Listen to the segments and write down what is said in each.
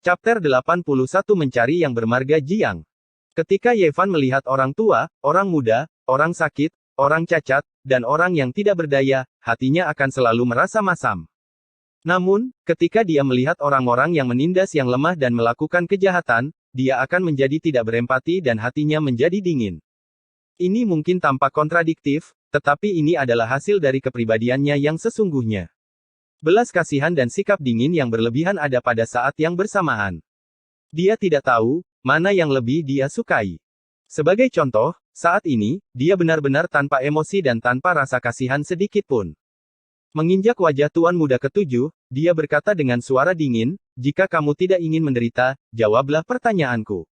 Chapter 81 Mencari yang bermarga Jiang. Ketika Yevan melihat orang tua, orang muda, orang sakit, orang cacat, dan orang yang tidak berdaya, hatinya akan selalu merasa masam. Namun, ketika dia melihat orang-orang yang menindas yang lemah dan melakukan kejahatan, dia akan menjadi tidak berempati dan hatinya menjadi dingin. Ini mungkin tampak kontradiktif, tetapi ini adalah hasil dari kepribadiannya yang sesungguhnya. Belas kasihan dan sikap dingin yang berlebihan ada pada saat yang bersamaan. Dia tidak tahu mana yang lebih dia sukai. Sebagai contoh, saat ini, dia benar-benar tanpa emosi dan tanpa rasa kasihan sedikit pun. Menginjak wajah tuan muda ketujuh, dia berkata dengan suara dingin, "Jika kamu tidak ingin menderita, jawablah pertanyaanku.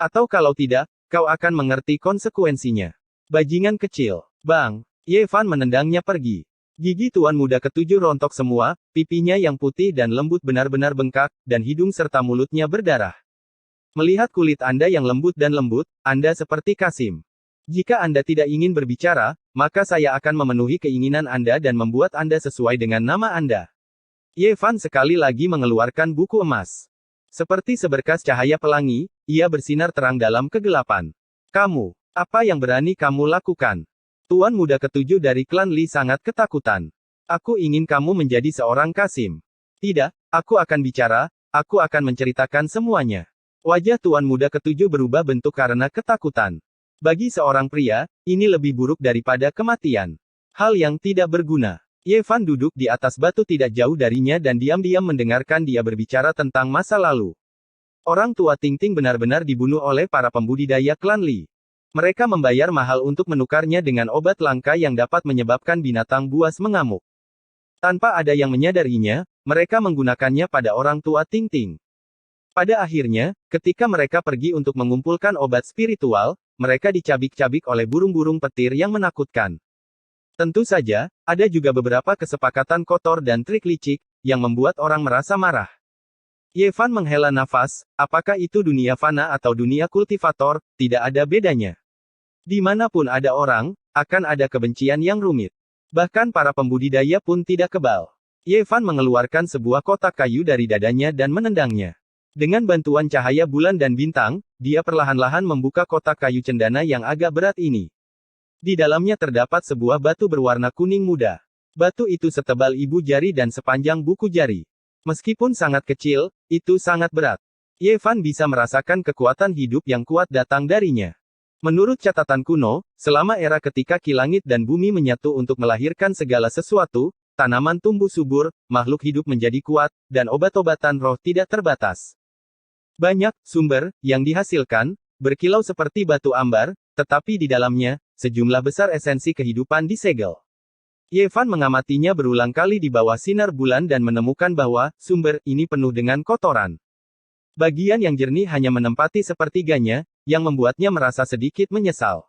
Atau kalau tidak, kau akan mengerti konsekuensinya." Bajingan kecil. Bang! Yevan menendangnya pergi. Gigi tuan muda ketujuh rontok semua, pipinya yang putih dan lembut benar-benar bengkak, dan hidung serta mulutnya berdarah. Melihat kulit Anda yang lembut dan lembut, Anda seperti Kasim. Jika Anda tidak ingin berbicara, maka saya akan memenuhi keinginan Anda dan membuat Anda sesuai dengan nama Anda. Yevan sekali lagi mengeluarkan buku emas. Seperti seberkas cahaya pelangi, ia bersinar terang dalam kegelapan. Kamu, apa yang berani kamu lakukan? Tuan muda ketujuh dari klan Li sangat ketakutan. Aku ingin kamu menjadi seorang Kasim. Tidak, aku akan bicara, aku akan menceritakan semuanya. Wajah tuan muda ketujuh berubah bentuk karena ketakutan. Bagi seorang pria, ini lebih buruk daripada kematian. Hal yang tidak berguna. Yevan duduk di atas batu tidak jauh darinya dan diam-diam mendengarkan dia berbicara tentang masa lalu. Orang tua Ting Ting benar-benar dibunuh oleh para pembudidaya klan Li. Mereka membayar mahal untuk menukarnya dengan obat langka yang dapat menyebabkan binatang buas mengamuk. Tanpa ada yang menyadarinya, mereka menggunakannya pada orang tua Ting Ting. Pada akhirnya, ketika mereka pergi untuk mengumpulkan obat spiritual, mereka dicabik-cabik oleh burung-burung petir yang menakutkan. Tentu saja, ada juga beberapa kesepakatan kotor dan trik licik, yang membuat orang merasa marah. Yevan menghela nafas, apakah itu dunia fana atau dunia kultivator, tidak ada bedanya. Dimanapun ada orang, akan ada kebencian yang rumit. Bahkan para pembudidaya pun tidak kebal. Yevan mengeluarkan sebuah kotak kayu dari dadanya dan menendangnya. Dengan bantuan cahaya bulan dan bintang, dia perlahan-lahan membuka kotak kayu cendana yang agak berat ini. Di dalamnya terdapat sebuah batu berwarna kuning muda. Batu itu setebal ibu jari dan sepanjang buku jari. Meskipun sangat kecil, itu sangat berat. Yevan bisa merasakan kekuatan hidup yang kuat datang darinya. Menurut catatan kuno, selama era ketika ki langit dan bumi menyatu untuk melahirkan segala sesuatu, tanaman tumbuh subur, makhluk hidup menjadi kuat, dan obat-obatan roh tidak terbatas. Banyak sumber yang dihasilkan, berkilau seperti batu ambar, tetapi di dalamnya, sejumlah besar esensi kehidupan disegel. Yevan mengamatinya berulang kali di bawah sinar bulan dan menemukan bahwa sumber ini penuh dengan kotoran. Bagian yang jernih hanya menempati sepertiganya, yang membuatnya merasa sedikit menyesal.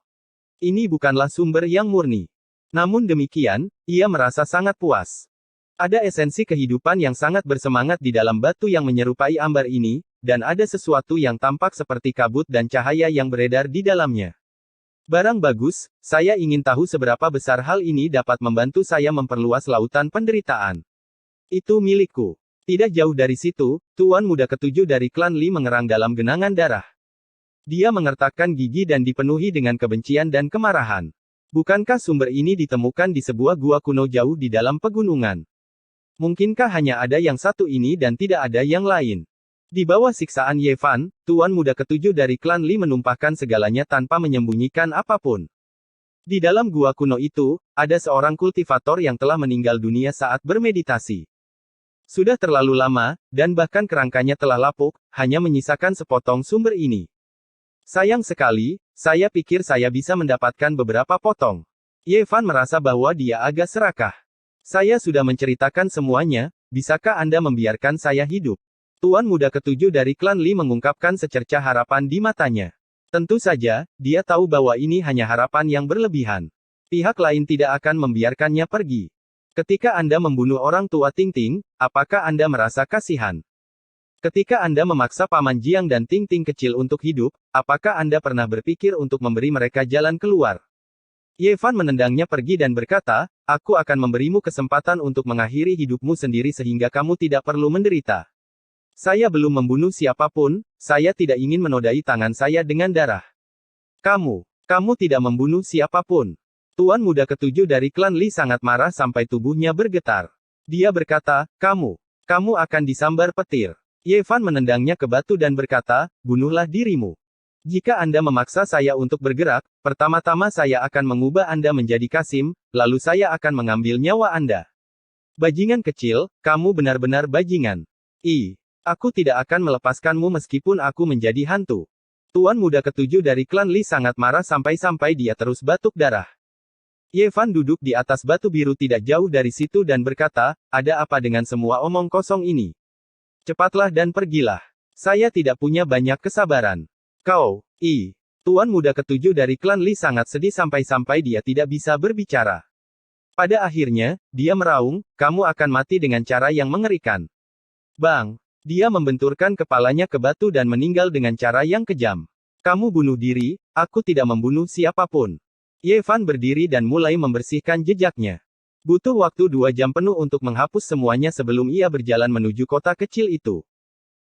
Ini bukanlah sumber yang murni. Namun demikian, ia merasa sangat puas. Ada esensi kehidupan yang sangat bersemangat di dalam batu yang menyerupai ambar ini, dan ada sesuatu yang tampak seperti kabut dan cahaya yang beredar di dalamnya. Barang bagus, saya ingin tahu seberapa besar hal ini dapat membantu saya memperluas lautan penderitaan. Itu milikku. Tidak jauh dari situ, tuan muda ketujuh dari klan Li mengerang dalam genangan darah. Dia mengertakkan gigi dan dipenuhi dengan kebencian dan kemarahan. Bukankah sumber ini ditemukan di sebuah gua kuno jauh di dalam pegunungan? Mungkinkah hanya ada yang satu ini dan tidak ada yang lain? Di bawah siksaan Yevan, tuan muda ketujuh dari klan Li menumpahkan segalanya tanpa menyembunyikan apapun. Di dalam gua kuno itu, ada seorang kultivator yang telah meninggal dunia saat bermeditasi. Sudah terlalu lama, dan bahkan kerangkanya telah lapuk, hanya menyisakan sepotong sumber ini. Sayang sekali, saya pikir saya bisa mendapatkan beberapa potong. Yevan merasa bahwa dia agak serakah. Saya sudah menceritakan semuanya, bisakah Anda membiarkan saya hidup? Tuan muda ketujuh dari klan Li mengungkapkan secercah harapan di matanya. Tentu saja, dia tahu bahwa ini hanya harapan yang berlebihan. Pihak lain tidak akan membiarkannya pergi. Ketika Anda membunuh orang tua Ting Ting, apakah Anda merasa kasihan? Ketika Anda memaksa Paman Jiang dan Ting Ting kecil untuk hidup, apakah Anda pernah berpikir untuk memberi mereka jalan keluar? Yevan menendangnya pergi dan berkata, aku akan memberimu kesempatan untuk mengakhiri hidupmu sendiri sehingga kamu tidak perlu menderita. Saya belum membunuh siapapun, saya tidak ingin menodai tangan saya dengan darah. Kamu tidak membunuh siapapun. Tuan muda ketujuh dari klan Li sangat marah sampai tubuhnya bergetar. Dia berkata, kamu akan disambar petir. Ye Fan menendangnya ke batu dan berkata, bunuhlah dirimu. Jika Anda memaksa saya untuk bergerak, pertama-tama saya akan mengubah Anda menjadi Kasim, lalu saya akan mengambil nyawa Anda. Bajingan kecil, kamu benar-benar bajingan. Aku tidak akan melepaskanmu meskipun aku menjadi hantu. Tuan muda ketujuh dari klan Li sangat marah sampai-sampai dia terus batuk darah. Ye Fan duduk di atas batu biru tidak jauh dari situ dan berkata, ada apa dengan semua omong kosong ini? Cepatlah dan pergilah. Saya tidak punya banyak kesabaran. Tuan muda ketujuh dari klan Li sangat sedih sampai-sampai dia tidak bisa berbicara. Pada akhirnya, dia meraung, kamu akan mati dengan cara yang mengerikan. Bang! Dia membenturkan kepalanya ke batu dan meninggal dengan cara yang kejam. Kamu bunuh diri, aku tidak membunuh siapapun. Ye Fan berdiri dan mulai membersihkan jejaknya. Butuh waktu 2 jam penuh untuk menghapus semuanya sebelum ia berjalan menuju kota kecil itu.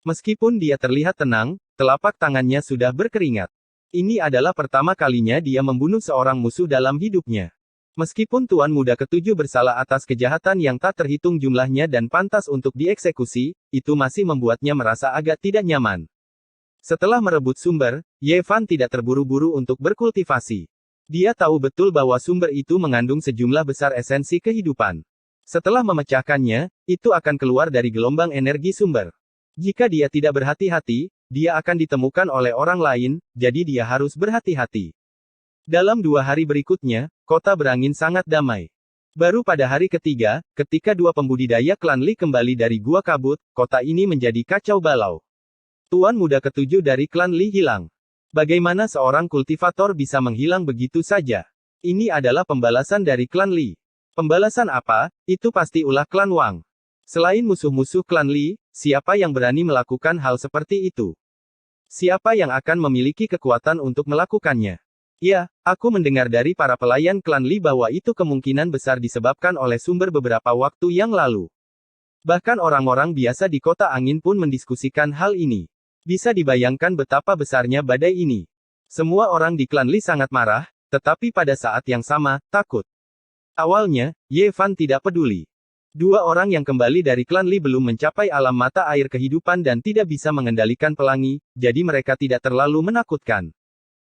Meskipun dia terlihat tenang, telapak tangannya sudah berkeringat. Ini adalah pertama kalinya dia membunuh seorang musuh dalam hidupnya. Meskipun Tuan Muda Ketujuh bersalah atas kejahatan yang tak terhitung jumlahnya dan pantas untuk dieksekusi, itu masih membuatnya merasa agak tidak nyaman. Setelah merebut sumber, Ye Fan tidak terburu-buru untuk berkultivasi. Dia tahu betul bahwa sumber itu mengandung sejumlah besar esensi kehidupan. Setelah memecahkannya, itu akan keluar dari gelombang energi sumber. Jika dia tidak berhati-hati, dia akan ditemukan oleh orang lain, jadi dia harus berhati-hati. Dalam 2 hari berikutnya, kota berangin sangat damai. Baru pada hari ketiga, ketika 2 pembudidaya klan Li kembali dari gua kabut, kota ini menjadi kacau balau. Tuan muda ketujuh dari klan Li hilang. Bagaimana seorang kultivator bisa menghilang begitu saja? Ini adalah pembalasan dari klan Li. Pembalasan apa? Itu pasti ulah klan Wang. Selain musuh-musuh klan Li, siapa yang berani melakukan hal seperti itu? Siapa yang akan memiliki kekuatan untuk melakukannya? Ya, aku mendengar dari para pelayan klan Li bahwa itu kemungkinan besar disebabkan oleh sumber beberapa waktu yang lalu. Bahkan orang-orang biasa di kota angin pun mendiskusikan hal ini. Bisa dibayangkan betapa besarnya badai ini. Semua orang di klan Li sangat marah, tetapi pada saat yang sama, takut. Awalnya, Ye Fan tidak peduli. 2 orang yang kembali dari klan Li belum mencapai alam mata air kehidupan dan tidak bisa mengendalikan pelangi, jadi mereka tidak terlalu menakutkan.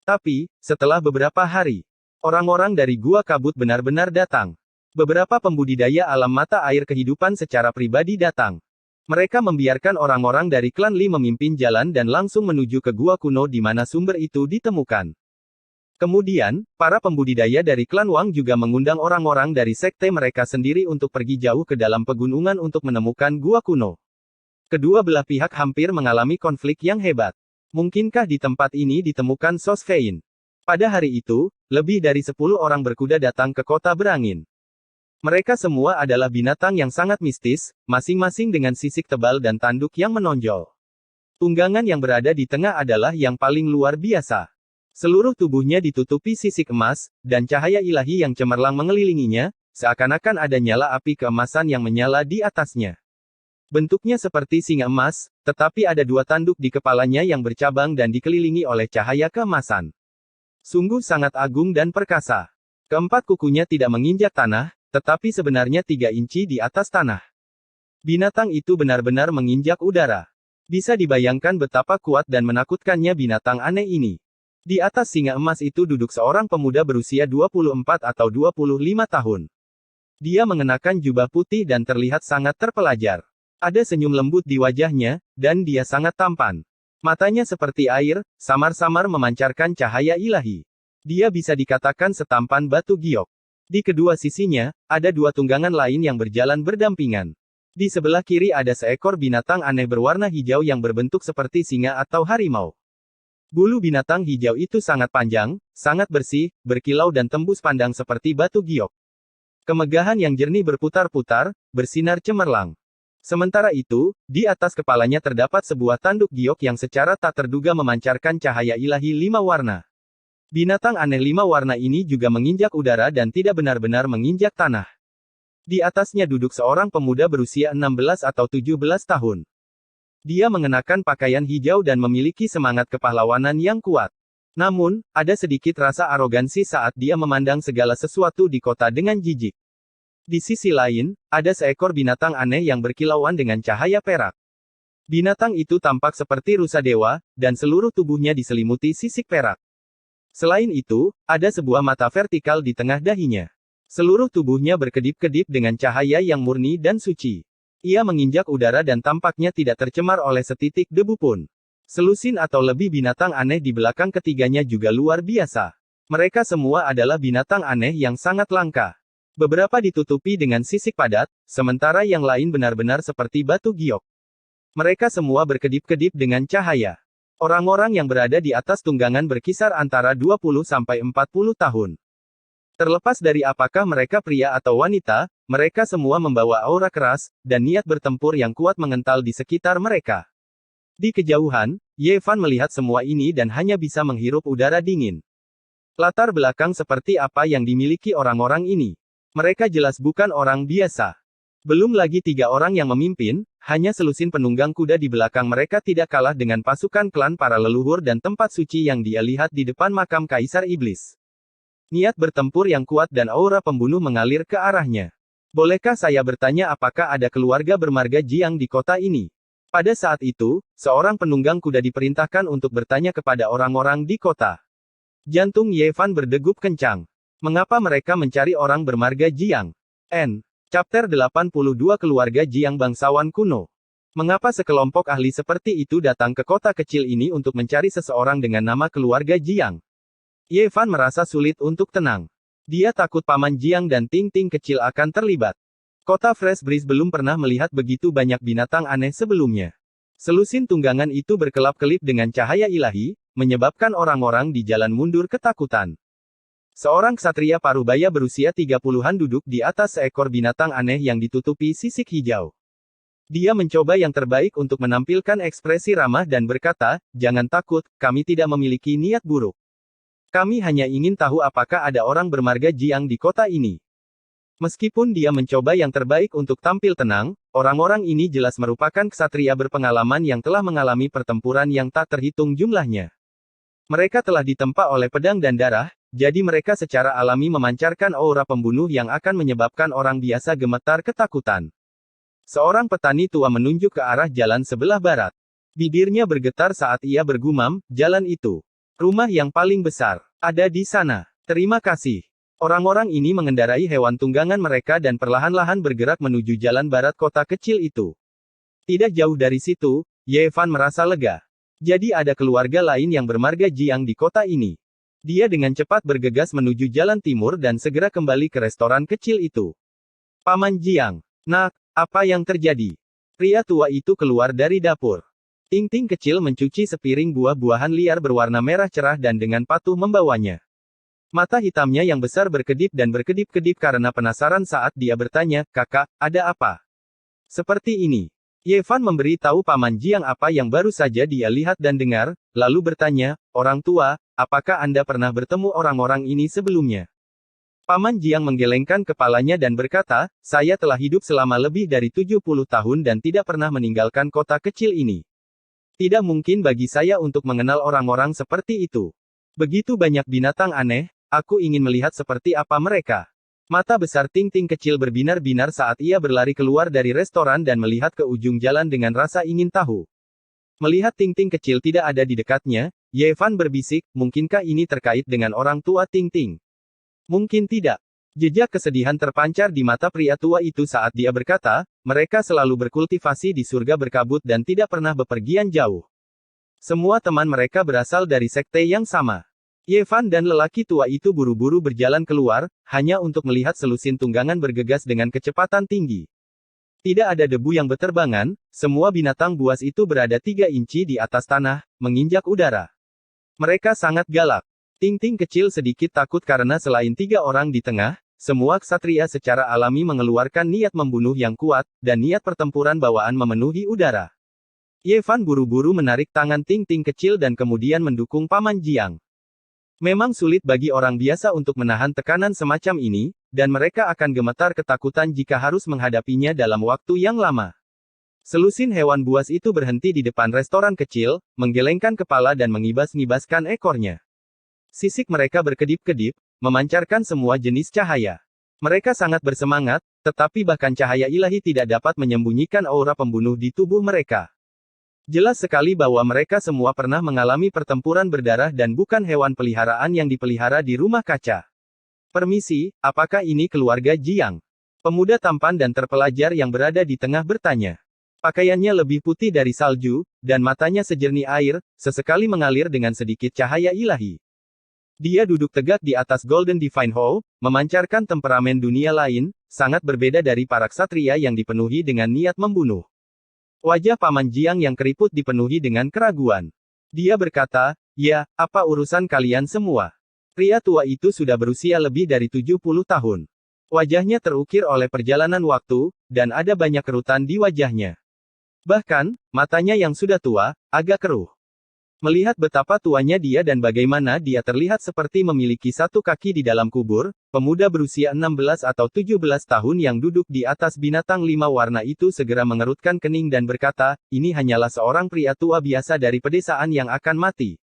Tapi, setelah beberapa hari, orang-orang dari gua kabut benar-benar datang. Beberapa pembudidaya alam mata air kehidupan secara pribadi datang. Mereka membiarkan orang-orang dari klan Li memimpin jalan dan langsung menuju ke gua kuno di mana sumber itu ditemukan. Kemudian, para pembudidaya dari klan Wang juga mengundang orang-orang dari sekte mereka sendiri untuk pergi jauh ke dalam pegunungan untuk menemukan gua kuno. Kedua belah pihak hampir mengalami konflik yang hebat. Mungkinkah di tempat ini ditemukan Sos Fein? Pada hari itu, lebih dari 10 orang berkuda datang ke kota berangin. Mereka semua adalah binatang yang sangat mistis, masing-masing dengan sisik tebal dan tanduk yang menonjol. Tunggangan yang berada di tengah adalah yang paling luar biasa. Seluruh tubuhnya ditutupi sisik emas, dan cahaya ilahi yang cemerlang mengelilinginya, seakan-akan ada nyala api keemasan yang menyala di atasnya. Bentuknya seperti singa emas, tetapi ada 2 tanduk di kepalanya yang bercabang dan dikelilingi oleh cahaya keemasan. Sungguh sangat agung dan perkasa. Keempat kukunya tidak menginjak tanah, tetapi sebenarnya 3 inci di atas tanah. Binatang itu benar-benar menginjak udara. Bisa dibayangkan betapa kuat dan menakutkannya binatang aneh ini. Di atas singa emas itu duduk seorang pemuda berusia 24 atau 25 tahun. Dia mengenakan jubah putih dan terlihat sangat terpelajar. Ada senyum lembut di wajahnya, dan dia sangat tampan. Matanya seperti air, samar-samar memancarkan cahaya ilahi. Dia bisa dikatakan setampan batu giok. Di kedua sisinya, ada 2 tunggangan lain yang berjalan berdampingan. Di sebelah kiri ada seekor binatang aneh berwarna hijau yang berbentuk seperti singa atau harimau. Bulu binatang hijau itu sangat panjang, sangat bersih, berkilau dan tembus pandang seperti batu giok. Kemegahan yang jernih berputar-putar, bersinar cemerlang. Sementara itu, di atas kepalanya terdapat sebuah tanduk giok yang secara tak terduga memancarkan cahaya ilahi 5 warna. Binatang aneh 5 warna ini juga menginjak udara dan tidak benar-benar menginjak tanah. Di atasnya duduk seorang pemuda berusia 16 atau 17 tahun. Dia mengenakan pakaian hijau dan memiliki semangat kepahlawanan yang kuat. Namun, ada sedikit rasa arogansi saat dia memandang segala sesuatu di kota dengan jijik. Di sisi lain, ada seekor binatang aneh yang berkilauan dengan cahaya perak. Binatang itu tampak seperti rusa dewa, dan seluruh tubuhnya diselimuti sisik perak. Selain itu, ada sebuah mata vertikal di tengah dahinya. Seluruh tubuhnya berkedip-kedip dengan cahaya yang murni dan suci. Ia menginjak udara dan tampaknya tidak tercemar oleh setitik debu pun. Selusin atau lebih binatang aneh di belakang ketiganya juga luar biasa. Mereka semua adalah binatang aneh yang sangat langka. Beberapa ditutupi dengan sisik padat, sementara yang lain benar-benar seperti batu giok. Mereka semua berkedip-kedip dengan cahaya. Orang-orang yang berada di atas tunggangan berkisar antara 20 sampai 40 tahun. Terlepas dari apakah mereka pria atau wanita, mereka semua membawa aura keras, dan niat bertempur yang kuat mengental di sekitar mereka. Di kejauhan, Ye Fan melihat semua ini dan hanya bisa menghirup udara dingin. Latar belakang seperti apa yang dimiliki orang-orang ini? Mereka jelas bukan orang biasa. Belum lagi 3 orang yang memimpin, hanya selusin penunggang kuda di belakang mereka tidak kalah dengan pasukan klan para leluhur dan tempat suci yang dia lihat di depan makam Kaisar Iblis. Niat bertempur yang kuat dan aura pembunuh mengalir ke arahnya. Bolehkah saya bertanya apakah ada keluarga bermarga Jiang di kota ini? Pada saat itu, seorang penunggang kuda diperintahkan untuk bertanya kepada orang-orang di kota. Jantung Ye Fan berdegup kencang. Mengapa mereka mencari orang bermarga Jiang? Chapter 82 Keluarga Jiang Bangsawan Kuno. Mengapa sekelompok ahli seperti itu datang ke kota kecil ini untuk mencari seseorang dengan nama keluarga Jiang? Ye Fan merasa sulit untuk tenang. Dia takut Paman Jiang dan Ting-Ting kecil akan terlibat. Kota Fresh Breeze belum pernah melihat begitu banyak binatang aneh sebelumnya. Selusin tunggangan itu berkelap-kelip dengan cahaya ilahi, menyebabkan orang-orang di jalan mundur ketakutan. Seorang ksatria parubaya berusia 30-an duduk di atas seekor binatang aneh yang ditutupi sisik hijau. Dia mencoba yang terbaik untuk menampilkan ekspresi ramah dan berkata, "Jangan takut, kami tidak memiliki niat buruk. Kami hanya ingin tahu apakah ada orang bermarga Jiang di kota ini." Meskipun dia mencoba yang terbaik untuk tampil tenang, orang-orang ini jelas merupakan ksatria berpengalaman yang telah mengalami pertempuran yang tak terhitung jumlahnya. Mereka telah ditempa oleh pedang dan darah, jadi mereka secara alami memancarkan aura pembunuh yang akan menyebabkan orang biasa gemetar ketakutan. Seorang petani tua menunjuk ke arah jalan sebelah barat. Bibirnya bergetar saat ia bergumam, "Jalan itu. Rumah yang paling besar. Ada di sana. Terima kasih." Orang-orang ini mengendarai hewan tunggangan mereka dan perlahan-lahan bergerak menuju jalan barat kota kecil itu. Tidak jauh dari situ, Ye Fan merasa lega. Jadi ada keluarga lain yang bermarga Jiang di kota ini. Dia dengan cepat bergegas menuju jalan timur dan segera kembali ke restoran kecil itu. "Paman Jiang. Nak, apa yang terjadi?" Pria tua itu keluar dari dapur. Ting-Ting kecil mencuci sepiring buah-buahan liar berwarna merah cerah dan dengan patuh membawanya. Mata hitamnya yang besar berkedip dan berkedip-kedip karena penasaran saat dia bertanya, "Kakak, ada apa?" Seperti ini. Ye Fan memberi tahu Paman Jiang apa yang baru saja dia lihat dan dengar, lalu bertanya, "Orang tua, apakah Anda pernah bertemu orang-orang ini sebelumnya?" Paman Jiang menggelengkan kepalanya dan berkata, "Saya telah hidup selama lebih dari 70 tahun dan tidak pernah meninggalkan kota kecil ini. Tidak mungkin bagi saya untuk mengenal orang-orang seperti itu. Begitu banyak binatang aneh, aku ingin melihat seperti apa mereka." Mata besar Ting-Ting kecil berbinar-binar saat ia berlari keluar dari restoran dan melihat ke ujung jalan dengan rasa ingin tahu. Melihat Ting-Ting kecil tidak ada di dekatnya, Ye Fan berbisik, "Mungkinkah ini terkait dengan orang tua Ting-Ting?" Mungkin tidak. Jejak kesedihan terpancar di mata pria tua itu saat dia berkata, "Mereka selalu berkultivasi di surga berkabut dan tidak pernah bepergian jauh. Semua teman mereka berasal dari sekte yang sama." Ye Fan dan lelaki tua itu buru-buru berjalan keluar, hanya untuk melihat selusin tunggangan bergegas dengan kecepatan tinggi. Tidak ada debu yang berterbangan, semua binatang buas itu berada 3 inci di atas tanah, menginjak udara. Mereka sangat galak. Ting-Ting kecil sedikit takut karena selain 3 orang di tengah, semua ksatria secara alami mengeluarkan niat membunuh yang kuat, dan niat pertempuran bawaan memenuhi udara. Ye Fan buru-buru menarik tangan Ting-Ting kecil dan kemudian mendukung Paman Jiang. Memang sulit bagi orang biasa untuk menahan tekanan semacam ini, dan mereka akan gemetar ketakutan jika harus menghadapinya dalam waktu yang lama. Selusin hewan buas itu berhenti di depan restoran kecil, menggelengkan kepala dan mengibas-ngibaskan ekornya. Sisik mereka berkedip-kedip, memancarkan semua jenis cahaya. Mereka sangat bersemangat, tetapi bahkan cahaya ilahi tidak dapat menyembunyikan aura pembunuh di tubuh mereka. Jelas sekali bahwa mereka semua pernah mengalami pertempuran berdarah dan bukan hewan peliharaan yang dipelihara di rumah kaca. Permisi, apakah ini keluarga Jiang? Pemuda tampan dan terpelajar yang berada di tengah bertanya. Pakaiannya lebih putih dari salju, dan matanya sejernih air, sesekali mengalir dengan sedikit cahaya ilahi. Dia duduk tegak di atas Golden Divine Hall, memancarkan temperamen dunia lain, sangat berbeda dari para ksatria yang dipenuhi dengan niat membunuh. Wajah Paman Jiang yang keriput dipenuhi dengan keraguan. Dia berkata, "Ya, apa urusan kalian semua?" Pria tua itu sudah berusia lebih dari 70 tahun. Wajahnya terukir oleh perjalanan waktu, dan ada banyak kerutan di wajahnya. Bahkan, matanya yang sudah tua, agak keruh. Melihat betapa tuanya dia dan bagaimana dia terlihat seperti memiliki satu kaki di dalam kubur, pemuda berusia 16 atau 17 tahun yang duduk di atas binatang 5 warna itu segera mengerutkan kening dan berkata, "Ini hanyalah seorang pria tua biasa dari pedesaan yang akan mati.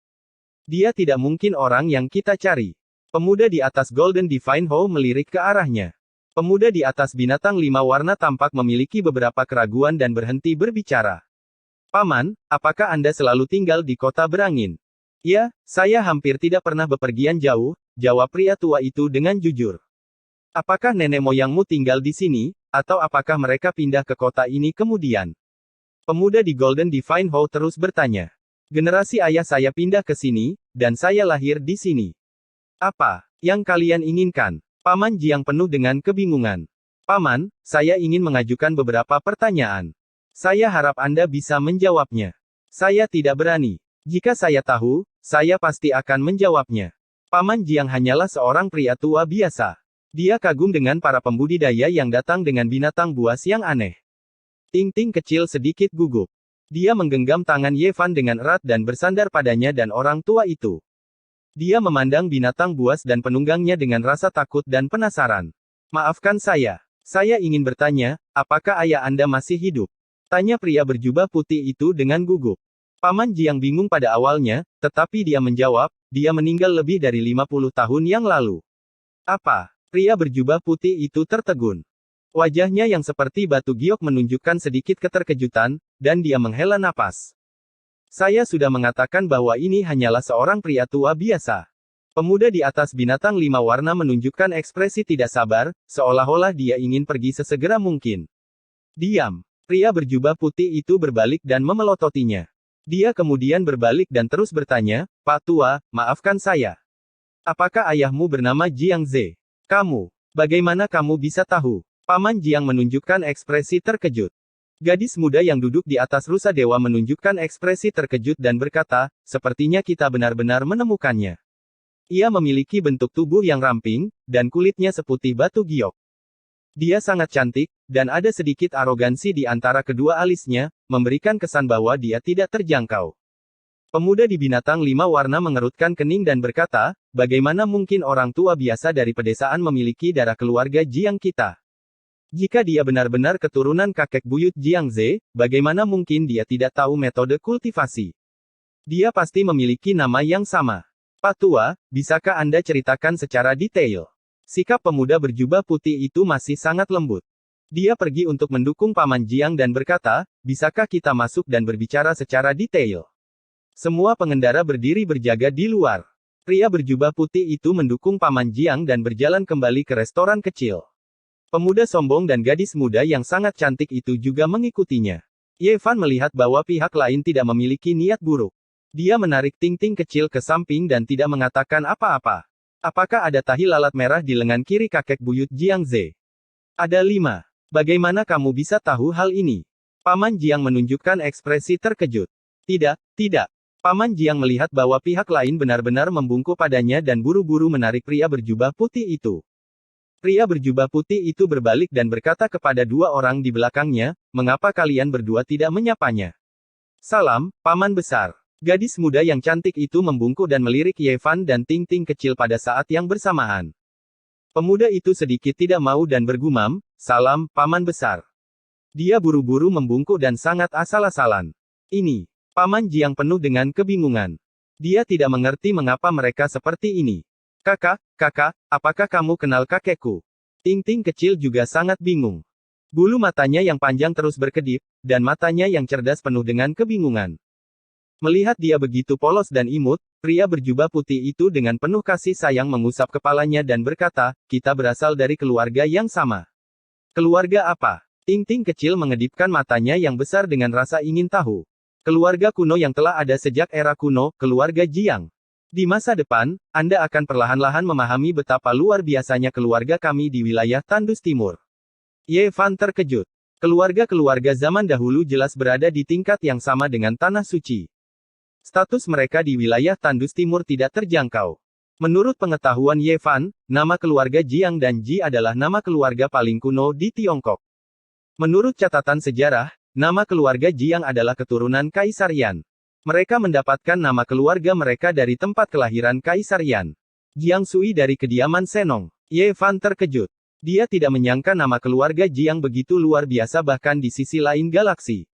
Dia tidak mungkin orang yang kita cari." Pemuda di atas Golden Divine Hall melirik ke arahnya. Pemuda di atas binatang 5 warna tampak memiliki beberapa keraguan dan berhenti berbicara. "Paman, apakah Anda selalu tinggal di kota berangin?" "Ya, saya hampir tidak pernah bepergian jauh," jawab pria tua itu dengan jujur. "Apakah nenek moyangmu tinggal di sini, atau apakah mereka pindah ke kota ini kemudian?" Pemuda di Golden Divine Hall terus bertanya. "Generasi ayah saya pindah ke sini, dan saya lahir di sini." "Apa yang kalian inginkan?" Paman Jiang penuh dengan kebingungan. "Paman, saya ingin mengajukan beberapa pertanyaan. Saya harap Anda bisa menjawabnya." "Saya tidak berani. Jika saya tahu, saya pasti akan menjawabnya." Paman Jiang hanyalah seorang pria tua biasa. Dia kagum dengan para pembudidaya yang datang dengan binatang buas yang aneh. Ting-ting kecil sedikit gugup. Dia menggenggam tangan Yevan dengan erat dan bersandar padanya dan orang tua itu. Dia memandang binatang buas dan penunggangnya dengan rasa takut dan penasaran. "Maafkan saya. Saya ingin bertanya, apakah ayah Anda masih hidup?" tanya pria berjubah putih itu dengan gugup. Paman Jiang bingung pada awalnya, tetapi dia menjawab, "Dia meninggal lebih dari 50 tahun yang lalu." "Apa?" Pria berjubah putih itu tertegun. Wajahnya yang seperti batu giok menunjukkan sedikit keterkejutan, dan dia menghela napas. "Saya sudah mengatakan bahwa ini hanyalah seorang pria tua biasa." Pemuda di atas binatang 5 warna menunjukkan ekspresi tidak sabar, seolah-olah dia ingin pergi sesegera mungkin. "Diam." Pria berjubah putih itu berbalik dan memelototinya. Dia kemudian berbalik dan terus bertanya, "Pak tua, maafkan saya. Apakah ayahmu bernama Jiang Ze?" "Kamu? Bagaimana kamu bisa tahu?" Paman Jiang menunjukkan ekspresi terkejut. Gadis muda yang duduk di atas rusa dewa menunjukkan ekspresi terkejut dan berkata, "Sepertinya kita benar-benar menemukannya. Ia memiliki bentuk tubuh yang ramping, dan kulitnya seputih batu giok. Dia sangat cantik, dan ada sedikit arogansi di antara kedua alisnya, memberikan kesan bahwa dia tidak terjangkau." Pemuda di binatang 5 warna mengerutkan kening dan berkata, "Bagaimana mungkin orang tua biasa dari pedesaan memiliki darah keluarga Jiang kita? Jika dia benar-benar keturunan kakek buyut Jiang Ze, bagaimana mungkin dia tidak tahu metode kultivasi? Dia pasti memiliki nama yang sama." "Pak tua, bisakah Anda ceritakan secara detail?" Sikap pemuda berjubah putih itu masih sangat lembut. Dia pergi untuk mendukung Paman Jiang dan berkata, "Bisakah kita masuk dan berbicara secara detail?" Semua pengendara berdiri berjaga di luar. Pria berjubah putih itu mendukung Paman Jiang dan berjalan kembali ke restoran kecil. Pemuda sombong dan gadis muda yang sangat cantik itu juga mengikutinya. Yevan melihat bahwa pihak lain tidak memiliki niat buruk. Dia menarik ting-ting kecil ke samping dan tidak mengatakan apa-apa. "Apakah ada tahi lalat merah di lengan kiri kakek buyut Jiang Ze?" "Ada 5. Bagaimana kamu bisa tahu hal ini?" Paman Jiang menunjukkan ekspresi terkejut. "Tidak, tidak." Paman Jiang melihat bahwa pihak lain benar-benar membungkuk padanya dan buru-buru menarik pria berjubah putih itu. Pria berjubah putih itu berbalik dan berkata kepada 2 orang di belakangnya, "Mengapa kalian berdua tidak menyapanya?" "Salam, Paman Besar." Gadis muda yang cantik itu membungkuk dan melirik Yevan dan ting-ting kecil pada saat yang bersamaan. Pemuda itu sedikit tidak mau dan bergumam, "Salam, Paman Besar." Dia buru-buru membungkuk dan sangat asal-asalan. Ini, Paman Jiang penuh dengan kebingungan. Dia tidak mengerti mengapa mereka seperti ini. Kakak, apakah kamu kenal kakekku? Ting-Ting kecil juga sangat bingung. Bulu matanya yang panjang terus berkedip, dan matanya yang cerdas penuh dengan kebingungan. Melihat dia begitu polos dan imut, pria berjubah putih itu dengan penuh kasih sayang mengusap kepalanya dan berkata, kita berasal dari keluarga yang sama. Keluarga apa? Ting-Ting kecil mengedipkan matanya yang besar dengan rasa ingin tahu. Keluarga kuno yang telah ada sejak era kuno, keluarga Jiang. Di masa depan, Anda akan perlahan-lahan memahami betapa luar biasanya keluarga kami di wilayah Tandus Timur. Ye Fan terkejut. Keluarga-keluarga zaman dahulu jelas berada di tingkat yang sama dengan Tanah Suci. Status mereka di wilayah Tandus Timur tidak terjangkau. Menurut pengetahuan Ye Fan, nama keluarga Jiang dan Ji adalah nama keluarga paling kuno di Tiongkok. Menurut catatan sejarah, nama keluarga Jiang adalah keturunan Kaisar Yan. Mereka mendapatkan nama keluarga mereka dari tempat kelahiran Kaisar Yan. Jiang Sui dari kediaman Senong. Ye Fan terkejut. Dia tidak menyangka nama keluarga Jiang begitu luar biasa bahkan di sisi lain galaksi.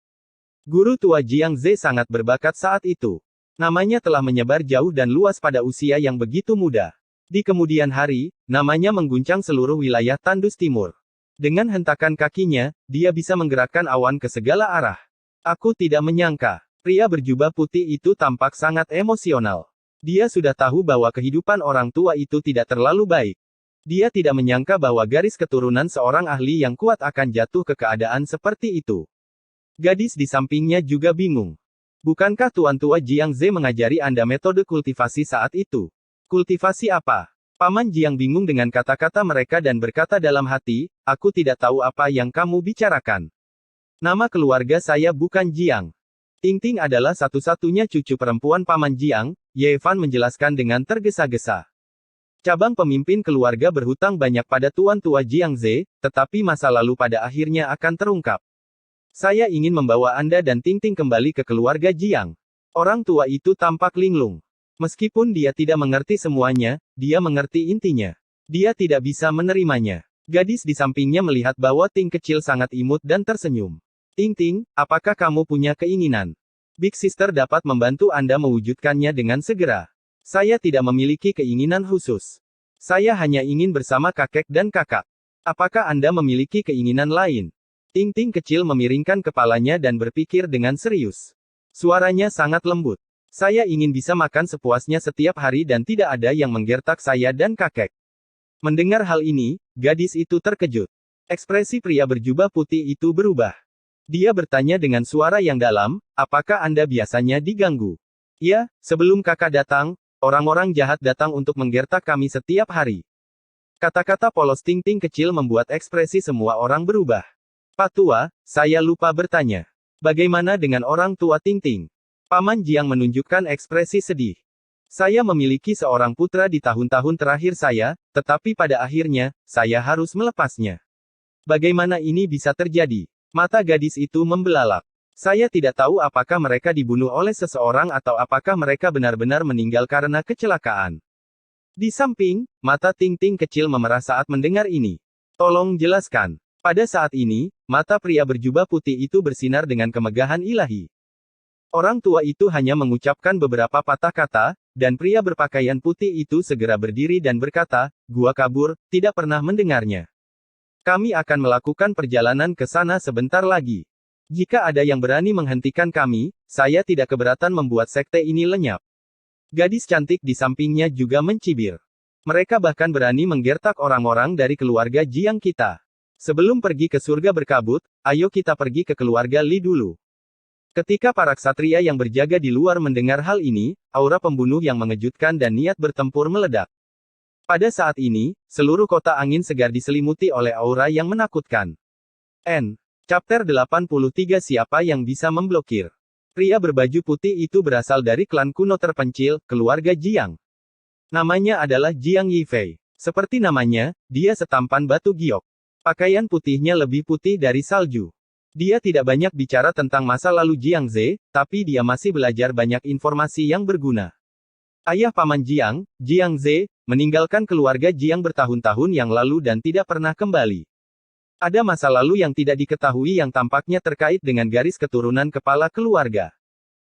Guru tua Jiang Ze sangat berbakat saat itu. Namanya telah menyebar jauh dan luas pada usia yang begitu muda. Di kemudian hari, namanya mengguncang seluruh wilayah Tandus Timur. Dengan hentakan kakinya, dia bisa menggerakkan awan ke segala arah. Aku tidak menyangka. Pria berjubah putih itu tampak sangat emosional. Dia sudah tahu bahwa kehidupan orang tua itu tidak terlalu baik. Dia tidak menyangka bahwa garis keturunan seorang ahli yang kuat akan jatuh ke keadaan seperti itu. Gadis di sampingnya juga bingung. Bukankah Tuan Tua Jiang Ze mengajari Anda metode kultivasi saat itu? Kultivasi apa? Paman Jiang bingung dengan kata-kata mereka dan berkata dalam hati, aku tidak tahu apa yang kamu bicarakan. Nama keluarga saya bukan Jiang. Ting-Ting adalah satu-satunya cucu perempuan Paman Jiang, Ye Fan menjelaskan dengan tergesa-gesa. Cabang pemimpin keluarga berhutang banyak pada Tuan Tua Jiang Ze, tetapi masa lalu pada akhirnya akan terungkap. Saya ingin membawa Anda dan Ting-Ting kembali ke keluarga Jiang. Orang tua itu tampak linglung. Meskipun dia tidak mengerti semuanya, dia mengerti intinya. Dia tidak bisa menerimanya. Gadis di sampingnya melihat bahwa Ting kecil sangat imut dan tersenyum. Ting-Ting, apakah kamu punya keinginan? Big Sister dapat membantu Anda mewujudkannya dengan segera. Saya tidak memiliki keinginan khusus. Saya hanya ingin bersama kakek dan kakak. Apakah Anda memiliki keinginan lain? Ting-Ting kecil memiringkan kepalanya dan berpikir dengan serius. Suaranya sangat lembut. Saya ingin bisa makan sepuasnya setiap hari dan tidak ada yang menggertak saya dan kakek. Mendengar hal ini, gadis itu terkejut. Ekspresi pria berjubah putih itu berubah. Dia bertanya dengan suara yang dalam, apakah Anda biasanya diganggu? Ya, sebelum kakak datang, orang-orang jahat datang untuk menggertak kami setiap hari. Kata-kata polos Ting-Ting kecil membuat ekspresi semua orang berubah. Pak Tua, saya lupa bertanya. Bagaimana dengan orang tua Ting-Ting? Paman Jiang menunjukkan ekspresi sedih. Saya memiliki seorang putra di tahun-tahun terakhir saya, tetapi pada akhirnya, saya harus melepasnya. Bagaimana ini bisa terjadi? Mata gadis itu membelalak. Saya tidak tahu apakah mereka dibunuh oleh seseorang atau apakah mereka benar-benar meninggal karena kecelakaan. Di samping, mata Ting-Ting kecil memerah saat mendengar ini. Tolong jelaskan. Pada saat ini, mata pria berjubah putih itu bersinar dengan kemegahan ilahi. Orang tua itu hanya mengucapkan beberapa patah kata, dan pria berpakaian putih itu segera berdiri dan berkata, gua kabur, tidak pernah mendengarnya. Kami akan melakukan perjalanan ke sana sebentar lagi. Jika ada yang berani menghentikan kami, saya tidak keberatan membuat sekte ini lenyap. Gadis cantik di sampingnya juga mencibir. Mereka bahkan berani menggertak orang-orang dari keluarga Jiang kita. Sebelum pergi ke surga berkabut, ayo kita pergi ke keluarga Li dulu. Ketika para ksatria yang berjaga di luar mendengar hal ini, aura pembunuh yang mengejutkan dan niat bertempur meledak. Pada saat ini, seluruh kota angin segar diselimuti oleh aura yang menakutkan. Chapter 83 Siapa yang bisa memblokir? Pria berbaju putih itu berasal dari klan kuno terpencil, keluarga Jiang. Namanya adalah Jiang Yifei. Seperti namanya, dia setampan batu giok. Pakaian putihnya lebih putih dari salju. Dia tidak banyak bicara tentang masa lalu Jiang Ze, tapi dia masih belajar banyak informasi yang berguna. Ayah Paman Jiang, Jiang Ze, meninggalkan keluarga Jiang bertahun-tahun yang lalu dan tidak pernah kembali. Ada masa lalu yang tidak diketahui yang tampaknya terkait dengan garis keturunan kepala keluarga.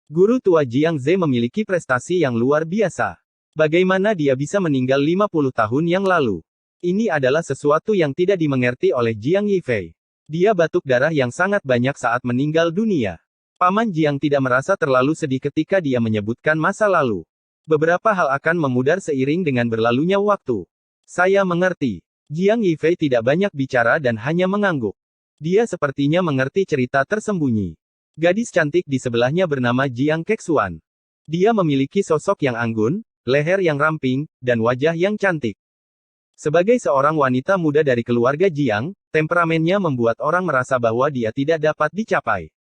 Guru tua Jiang Ze memiliki prestasi yang luar biasa. Bagaimana dia bisa meninggal 50 tahun yang lalu? Ini adalah sesuatu yang tidak dimengerti oleh Jiang Yifei. Dia batuk darah yang sangat banyak saat meninggal dunia. Paman Jiang tidak merasa terlalu sedih ketika dia menyebutkan masa lalu. Beberapa hal akan memudar seiring dengan berlalunya waktu. Saya mengerti. Jiang Yifei tidak banyak bicara dan hanya mengangguk. Dia sepertinya mengerti cerita tersembunyi. Gadis cantik di sebelahnya bernama Jiang Kexuan. Dia memiliki sosok yang anggun, leher yang ramping, dan wajah yang cantik. Sebagai seorang wanita muda dari keluarga Jiang, temperamennya membuat orang merasa bahwa dia tidak dapat dicapai.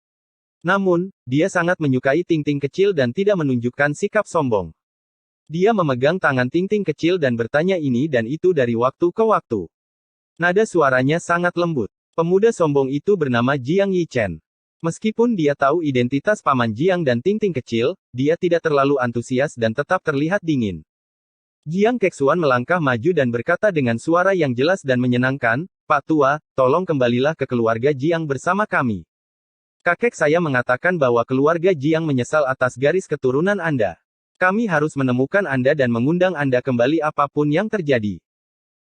Namun, dia sangat menyukai Ting-Ting kecil dan tidak menunjukkan sikap sombong. Dia memegang tangan Ting-Ting kecil dan bertanya ini dan itu dari waktu ke waktu. Nada suaranya sangat lembut. Pemuda sombong itu bernama Jiang Yichen. Meskipun dia tahu identitas Paman Jiang dan Ting-Ting kecil, dia tidak terlalu antusias dan tetap terlihat dingin. Jiang Kexuan melangkah maju dan berkata dengan suara yang jelas dan menyenangkan, "Pak Tua, tolong kembalilah ke keluarga Jiang bersama kami. Kakek saya mengatakan bahwa keluarga Jiang menyesal atas garis keturunan Anda. Kami harus menemukan Anda dan mengundang Anda kembali apapun yang terjadi."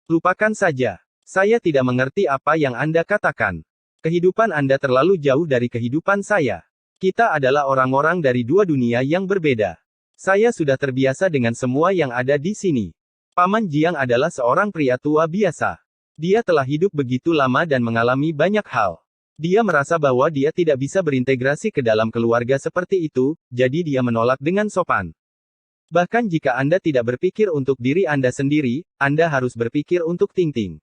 "Lupakan saja. Saya tidak mengerti apa yang Anda katakan. Kehidupan Anda terlalu jauh dari kehidupan saya. Kita adalah orang-orang dari dua dunia yang berbeda. Saya sudah terbiasa dengan semua yang ada di sini." Paman Jiang adalah seorang pria tua biasa. Dia telah hidup begitu lama dan mengalami banyak hal. Dia merasa bahwa dia tidak bisa berintegrasi ke dalam keluarga seperti itu, jadi dia menolak dengan sopan. Bahkan jika Anda tidak berpikir untuk diri Anda sendiri, Anda harus berpikir untuk Ting-Ting.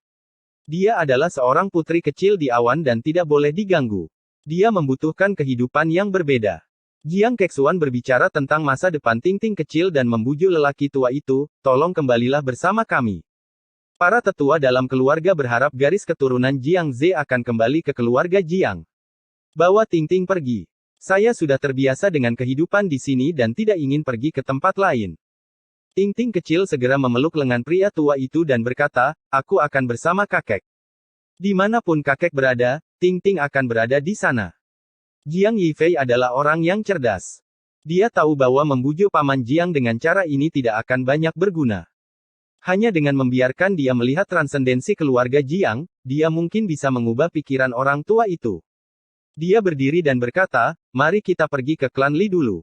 Dia adalah seorang putri kecil di awan dan tidak boleh diganggu. Dia membutuhkan kehidupan yang berbeda. Jiang Kexuan berbicara tentang masa depan Ting-Ting kecil dan membujuk lelaki tua itu, "Tolong kembalilah bersama kami." Para tetua dalam keluarga berharap garis keturunan Jiang Ze akan kembali ke keluarga Jiang. Bawa Ting-Ting pergi. Saya sudah terbiasa dengan kehidupan di sini dan tidak ingin pergi ke tempat lain. Ting-Ting kecil segera memeluk lengan pria tua itu dan berkata, "Aku akan bersama kakek. Dimanapun kakek berada, Ting-Ting akan berada di sana." Jiang Yifei adalah orang yang cerdas. Dia tahu bahwa membujuk Paman Jiang dengan cara ini tidak akan banyak berguna. Hanya dengan membiarkan dia melihat transendensi keluarga Jiang, dia mungkin bisa mengubah pikiran orang tua itu. Dia berdiri dan berkata, "Mari kita pergi ke klan Li dulu."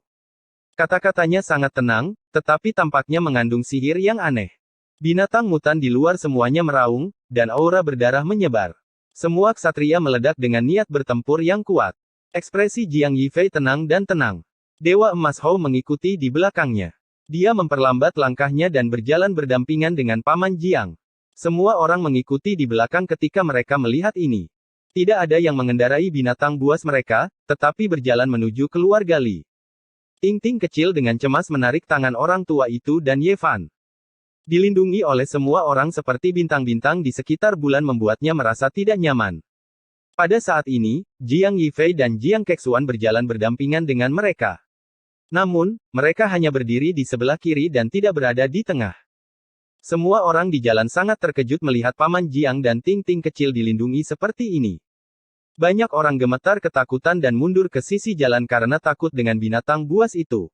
Kata-katanya sangat tenang, tetapi tampaknya mengandung sihir yang aneh. Binatang mutan di luar semuanya meraung, dan aura berdarah menyebar. Semua ksatria meledak dengan niat bertempur yang kuat. Ekspresi Jiang Yifei tenang dan tenang. Dewa Emas Hou mengikuti di belakangnya. Dia memperlambat langkahnya dan berjalan berdampingan dengan Paman Jiang. Semua orang mengikuti di belakang ketika mereka melihat ini. Tidak ada yang mengendarai binatang buas mereka, tetapi berjalan menuju keluarga Li. Ting-Ting kecil dengan cemas menarik tangan orang tua itu dan Ye Fan. Dilindungi oleh semua orang seperti bintang-bintang di sekitar bulan membuatnya merasa tidak nyaman. Pada saat ini, Jiang Yifei dan Jiang Kexuan berjalan berdampingan dengan mereka. Namun, mereka hanya berdiri di sebelah kiri dan tidak berada di tengah. Semua orang di jalan sangat terkejut melihat Paman Jiang dan Ting-Ting kecil dilindungi seperti ini. Banyak orang gemetar ketakutan dan mundur ke sisi jalan karena takut dengan binatang buas itu.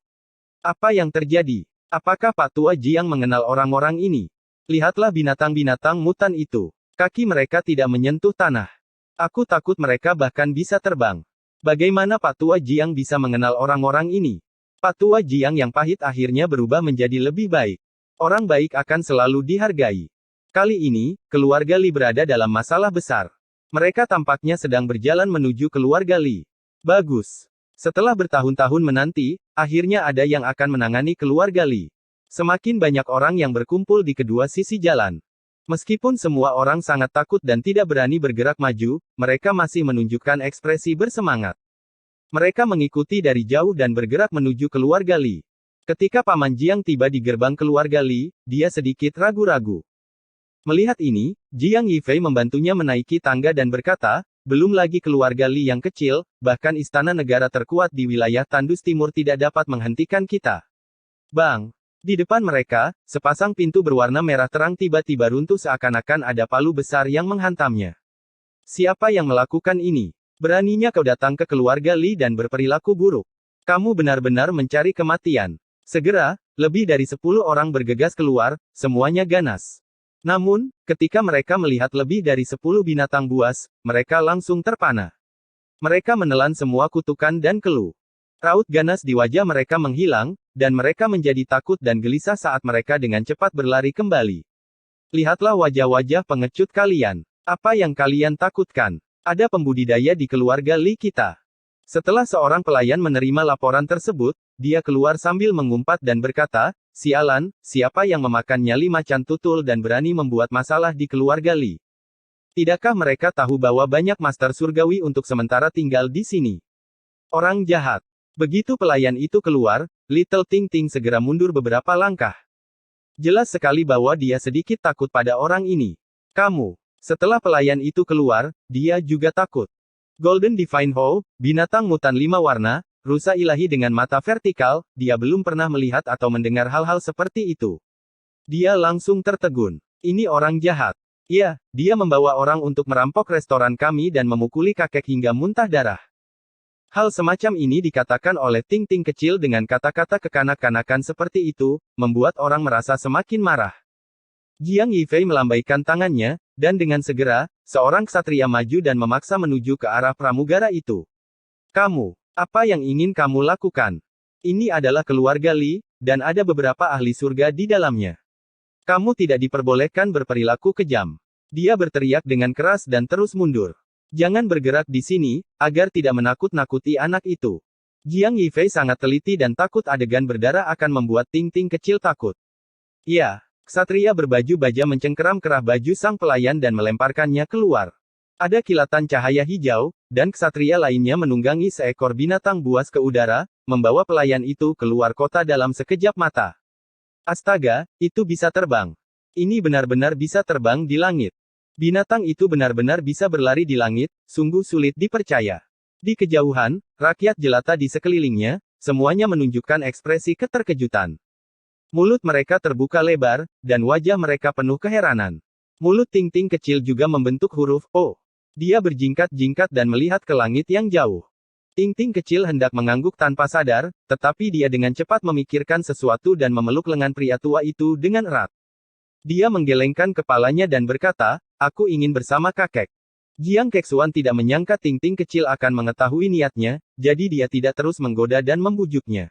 Apa yang terjadi? Apakah Pak Tua Jiang mengenal orang-orang ini? Lihatlah binatang-binatang mutan itu. Kaki mereka tidak menyentuh tanah. Aku takut mereka bahkan bisa terbang. Bagaimana Pak Tua Jiang bisa mengenal orang-orang ini? Pak Tua Jiang yang pahit akhirnya berubah menjadi lebih baik. Orang baik akan selalu dihargai. Kali ini, keluarga Li berada dalam masalah besar. Mereka tampaknya sedang berjalan menuju keluarga Li. Bagus. Setelah bertahun-tahun menanti, akhirnya ada yang akan menangani keluarga Li. Semakin banyak orang yang berkumpul di kedua sisi jalan. Meskipun semua orang sangat takut dan tidak berani bergerak maju, mereka masih menunjukkan ekspresi bersemangat. Mereka mengikuti dari jauh dan bergerak menuju keluarga Li. Ketika Paman Jiang tiba di gerbang keluarga Li, dia sedikit ragu-ragu. Melihat ini, Jiang Yifei membantunya menaiki tangga dan berkata, "Belum lagi keluarga Li yang kecil, bahkan istana negara terkuat di wilayah Tandus Timur tidak dapat menghentikan kita." Bang! Di depan mereka, sepasang pintu berwarna merah terang tiba-tiba runtuh seakan-akan ada palu besar yang menghantamnya. Siapa yang melakukan ini? Beraninya kau datang ke keluarga Li dan berperilaku buruk. Kamu benar-benar mencari kematian. Segera, lebih dari 10 orang bergegas keluar, semuanya ganas. Namun, ketika mereka melihat lebih dari 10 binatang buas, mereka langsung terpana. Mereka menelan semua kutukan dan keluh. Raut ganas di wajah mereka menghilang, dan mereka menjadi takut dan gelisah saat mereka dengan cepat berlari kembali. Lihatlah wajah-wajah pengecut kalian. Apa yang kalian takutkan? Ada pembudidaya di keluarga Li kita. Setelah seorang pelayan menerima laporan tersebut, dia keluar sambil mengumpat dan berkata, "Sialan, siapa yang memakan nyali macan tutul dan berani membuat masalah di keluarga Li? Tidakkah mereka tahu bahwa banyak master surgawi untuk sementara tinggal di sini? Orang jahat." Begitu pelayan itu keluar, Little Ting Ting segera mundur beberapa langkah. Jelas sekali bahwa dia sedikit takut pada orang ini. Kamu. Setelah pelayan itu keluar, dia juga takut. Golden Divine Hoe, binatang mutan 5 warna, rusa ilahi dengan mata vertikal, dia belum pernah melihat atau mendengar hal-hal seperti itu. Dia langsung tertegun. Ini orang jahat. Ya, dia membawa orang untuk merampok restoran kami dan memukuli kakek hingga muntah darah. Hal semacam ini dikatakan oleh Ting Ting kecil dengan kata-kata kekanak-kanakan seperti itu, membuat orang merasa semakin marah. Jiang Yifei melambaikan tangannya, dan dengan segera, seorang ksatria maju dan memaksa menuju ke arah pramugara itu. Kamu, apa yang ingin kamu lakukan? Ini adalah keluarga Li, dan ada beberapa ahli surga di dalamnya. Kamu tidak diperbolehkan berperilaku kejam. Dia berteriak dengan keras dan terus mundur. Jangan bergerak di sini, agar tidak menakut-nakuti anak itu. Jiang Yifei sangat teliti dan takut adegan berdarah akan membuat Ting Ting kecil takut. Ya. Ksatria berbaju baja mencengkeram kerah baju sang pelayan dan melemparkannya keluar. Ada kilatan cahaya hijau, dan ksatria lainnya menunggangi seekor binatang buas ke udara, membawa pelayan itu keluar kota dalam sekejap mata. Astaga, itu bisa terbang. Ini benar-benar bisa terbang di langit. Binatang itu benar-benar bisa berlari di langit, sungguh sulit dipercaya. Di kejauhan, rakyat jelata di sekelilingnya, semuanya menunjukkan ekspresi keterkejutan. Mulut mereka terbuka lebar, dan wajah mereka penuh keheranan. Mulut Ting Ting kecil juga membentuk huruf O. Dia berjingkat-jingkat dan melihat ke langit yang jauh. Ting Ting kecil hendak mengangguk tanpa sadar, tetapi dia dengan cepat memikirkan sesuatu dan memeluk lengan pria tua itu dengan erat. Dia menggelengkan kepalanya dan berkata, "Aku ingin bersama kakek." Jiang Kexuan tidak menyangka Ting Ting kecil akan mengetahui niatnya, jadi dia tidak terus menggoda dan membujuknya.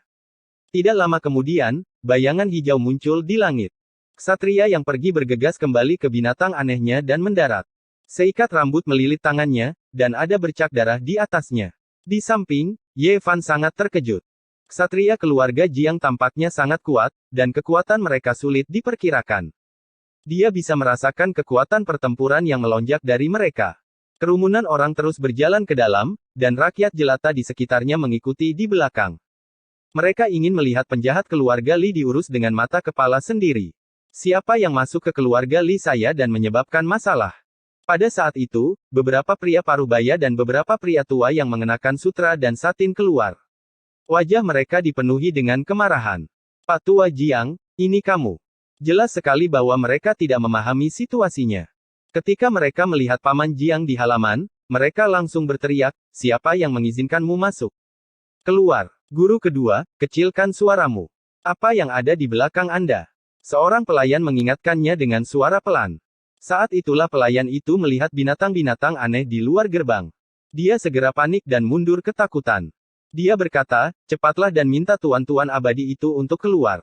Tidak lama kemudian, bayangan hijau muncul di langit. Ksatria yang pergi bergegas kembali ke binatang anehnya dan mendarat. Seikat rambut melilit tangannya, dan ada bercak darah di atasnya. Di samping, Ye Fan sangat terkejut. Ksatria keluarga Jiang tampaknya sangat kuat, dan kekuatan mereka sulit diperkirakan. Dia bisa merasakan kekuatan pertempuran yang melonjak dari mereka. Kerumunan orang terus berjalan ke dalam, dan rakyat jelata di sekitarnya mengikuti di belakang. Mereka ingin melihat penjahat keluarga Li diurus dengan mata kepala sendiri. Siapa yang masuk ke keluarga Li saya dan menyebabkan masalah? Pada saat itu, beberapa pria parubaya dan beberapa pria tua yang mengenakan sutra dan satin keluar. Wajah mereka dipenuhi dengan kemarahan. "Pak Tua Jiang, ini kamu." Jelas sekali bahwa mereka tidak memahami situasinya. Ketika mereka melihat Paman Jiang di halaman, mereka langsung berteriak, "Siapa yang mengizinkanmu masuk? Keluar." Guru kedua, kecilkan suaramu. Apa yang ada di belakang Anda? Seorang pelayan mengingatkannya dengan suara pelan. Saat itulah pelayan itu melihat binatang-binatang aneh di luar gerbang. Dia segera panik dan mundur ketakutan. Dia berkata, "Cepatlah dan minta tuan-tuan abadi itu untuk keluar."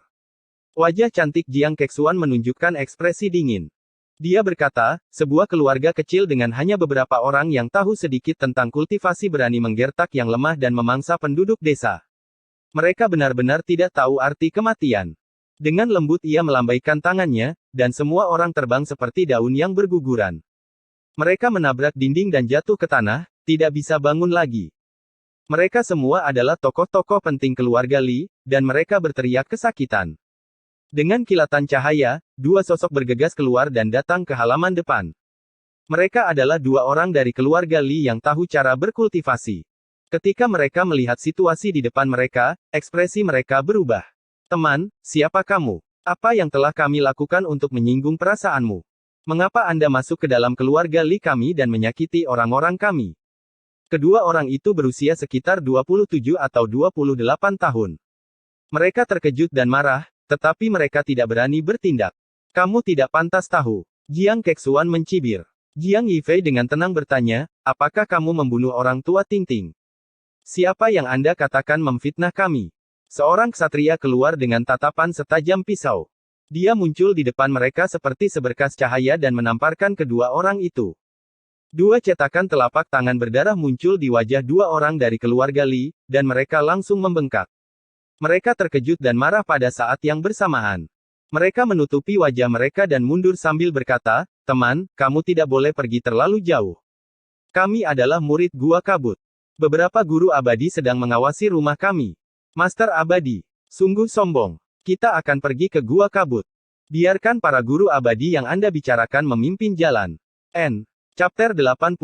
Wajah cantik Jiang Kexuan menunjukkan ekspresi dingin. Dia berkata, "Sebuah keluarga kecil dengan hanya beberapa orang yang tahu sedikit tentang kultivasi berani menggertak yang lemah dan memangsa penduduk desa. Mereka benar-benar tidak tahu arti kematian." Dengan lembut ia melambaikan tangannya, dan semua orang terbang seperti daun yang berguguran. Mereka menabrak dinding dan jatuh ke tanah, tidak bisa bangun lagi. Mereka semua adalah tokoh-tokoh penting keluarga Li, dan mereka berteriak kesakitan. Dengan kilatan cahaya, dua sosok bergegas keluar dan datang ke halaman depan. Mereka adalah dua orang dari keluarga Li yang tahu cara berkultivasi. Ketika mereka melihat situasi di depan mereka, ekspresi mereka berubah. "Teman, siapa kamu? Apa yang telah kami lakukan untuk menyinggung perasaanmu?" Mengapa Anda masuk ke dalam keluarga Li kami dan menyakiti orang-orang kami? Kedua orang itu berusia sekitar 27 atau 28 tahun. Mereka terkejut dan marah, tetapi mereka tidak berani bertindak. Kamu tidak pantas tahu. Jiang Kexuan mencibir. Jiang Yifei dengan tenang bertanya, apakah kamu membunuh orang tua Tingting? Siapa yang Anda katakan memfitnah kami? Seorang ksatria keluar dengan tatapan setajam pisau. Dia muncul di depan mereka seperti seberkas cahaya dan menamparkan kedua orang itu. Dua cetakan telapak tangan berdarah muncul di wajah dua orang dari keluarga Li, dan mereka langsung membengkak. Mereka terkejut dan marah pada saat yang bersamaan. Mereka menutupi wajah mereka dan mundur sambil berkata, teman, kamu tidak boleh pergi terlalu jauh. Kami adalah murid Gua Kabut. Beberapa guru abadi sedang mengawasi rumah kami. Master abadi, sungguh sombong. Kita akan pergi ke Gua Kabut. Biarkan para guru abadi yang Anda bicarakan memimpin jalan. N. Chapter 84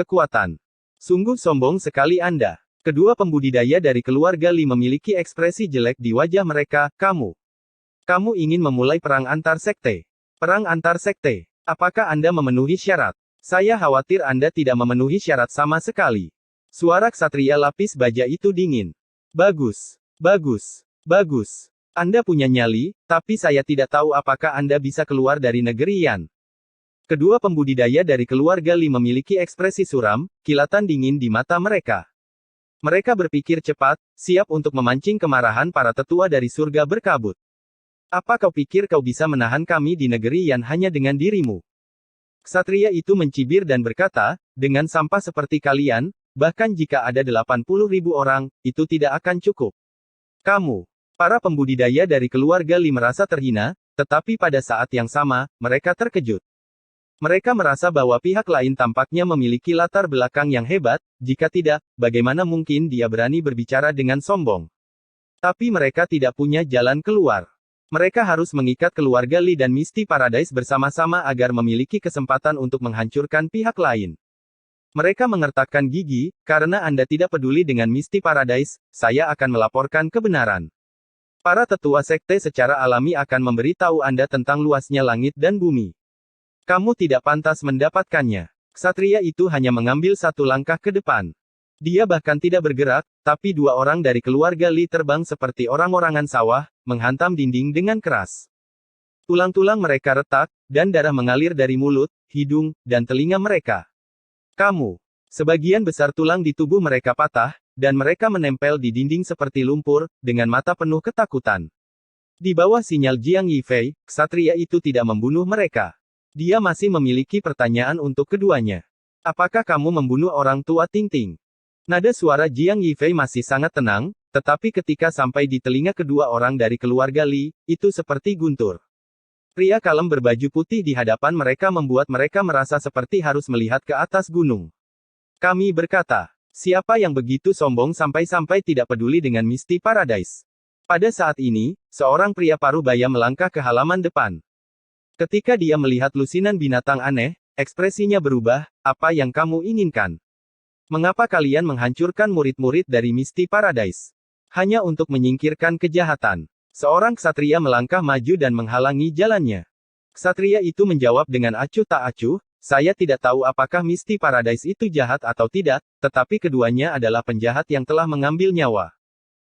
Kekuatan. Sungguh sombong sekali Anda. Kedua pembudidaya dari keluarga Li memiliki ekspresi jelek di wajah mereka. Kamu ingin memulai perang antar sekte. Perang antar sekte. Apakah Anda memenuhi syarat? Saya khawatir Anda tidak memenuhi syarat sama sekali. Suara ksatria lapis baja itu dingin. Bagus. Bagus. Bagus. Anda punya nyali, tapi saya tidak tahu apakah Anda bisa keluar dari negeri Yan. Kedua pembudidaya dari keluarga Li memiliki ekspresi suram, kilatan dingin di mata mereka. Mereka berpikir cepat, siap untuk memancing kemarahan para tetua dari surga berkabut. Apa kau pikir kau bisa menahan kami di negeri Yan hanya dengan dirimu? Ksatria itu mencibir dan berkata, dengan sampah seperti kalian, bahkan jika ada 80.000 orang, itu tidak akan cukup. Kamu. Para pembudidaya dari keluarga Li merasa terhina, tetapi pada saat yang sama, mereka terkejut. Mereka merasa bahwa pihak lain tampaknya memiliki latar belakang yang hebat, jika tidak, bagaimana mungkin dia berani berbicara dengan sombong. Tapi mereka tidak punya jalan keluar. Mereka harus mengikat keluarga Li dan Misty Paradise bersama-sama agar memiliki kesempatan untuk menghancurkan pihak lain. Mereka mengertakkan gigi, karena Anda tidak peduli dengan Misty Paradise, saya akan melaporkan kebenaran. Para tetua sekte secara alami akan memberitahu Anda tentang luasnya langit dan bumi. Kamu tidak pantas mendapatkannya. Ksatria itu hanya mengambil satu langkah ke depan. Dia bahkan tidak bergerak, tapi dua orang dari keluarga Li terbang seperti orang-orangan sawah, menghantam dinding dengan keras. Tulang-tulang mereka retak, dan darah mengalir dari mulut, hidung, dan telinga mereka. Kamu. Sebagian besar tulang di tubuh mereka patah, dan mereka menempel di dinding seperti lumpur, dengan mata penuh ketakutan. Di bawah sinyal Jiang Yifei, ksatria itu tidak membunuh mereka. Dia masih memiliki pertanyaan untuk keduanya. Apakah kamu membunuh orang tua Tingting? Nada suara Jiang Yifei masih sangat tenang, tetapi ketika sampai di telinga kedua orang dari keluarga Li, itu seperti guntur. Pria kalem berbaju putih di hadapan mereka membuat mereka merasa seperti harus melihat ke atas gunung. Kami berkata, siapa yang begitu sombong sampai-sampai tidak peduli dengan Misty Paradise? Pada saat ini, seorang pria parubaya melangkah ke halaman depan. Ketika dia melihat lusinan binatang aneh, ekspresinya berubah, apa yang kamu inginkan? Mengapa kalian menghancurkan murid-murid dari Misty Paradise? Hanya untuk menyingkirkan kejahatan. Seorang ksatria melangkah maju dan menghalangi jalannya. Ksatria itu menjawab dengan acuh tak acuh, saya tidak tahu apakah Misty Paradise itu jahat atau tidak, tetapi keduanya adalah penjahat yang telah mengambil nyawa.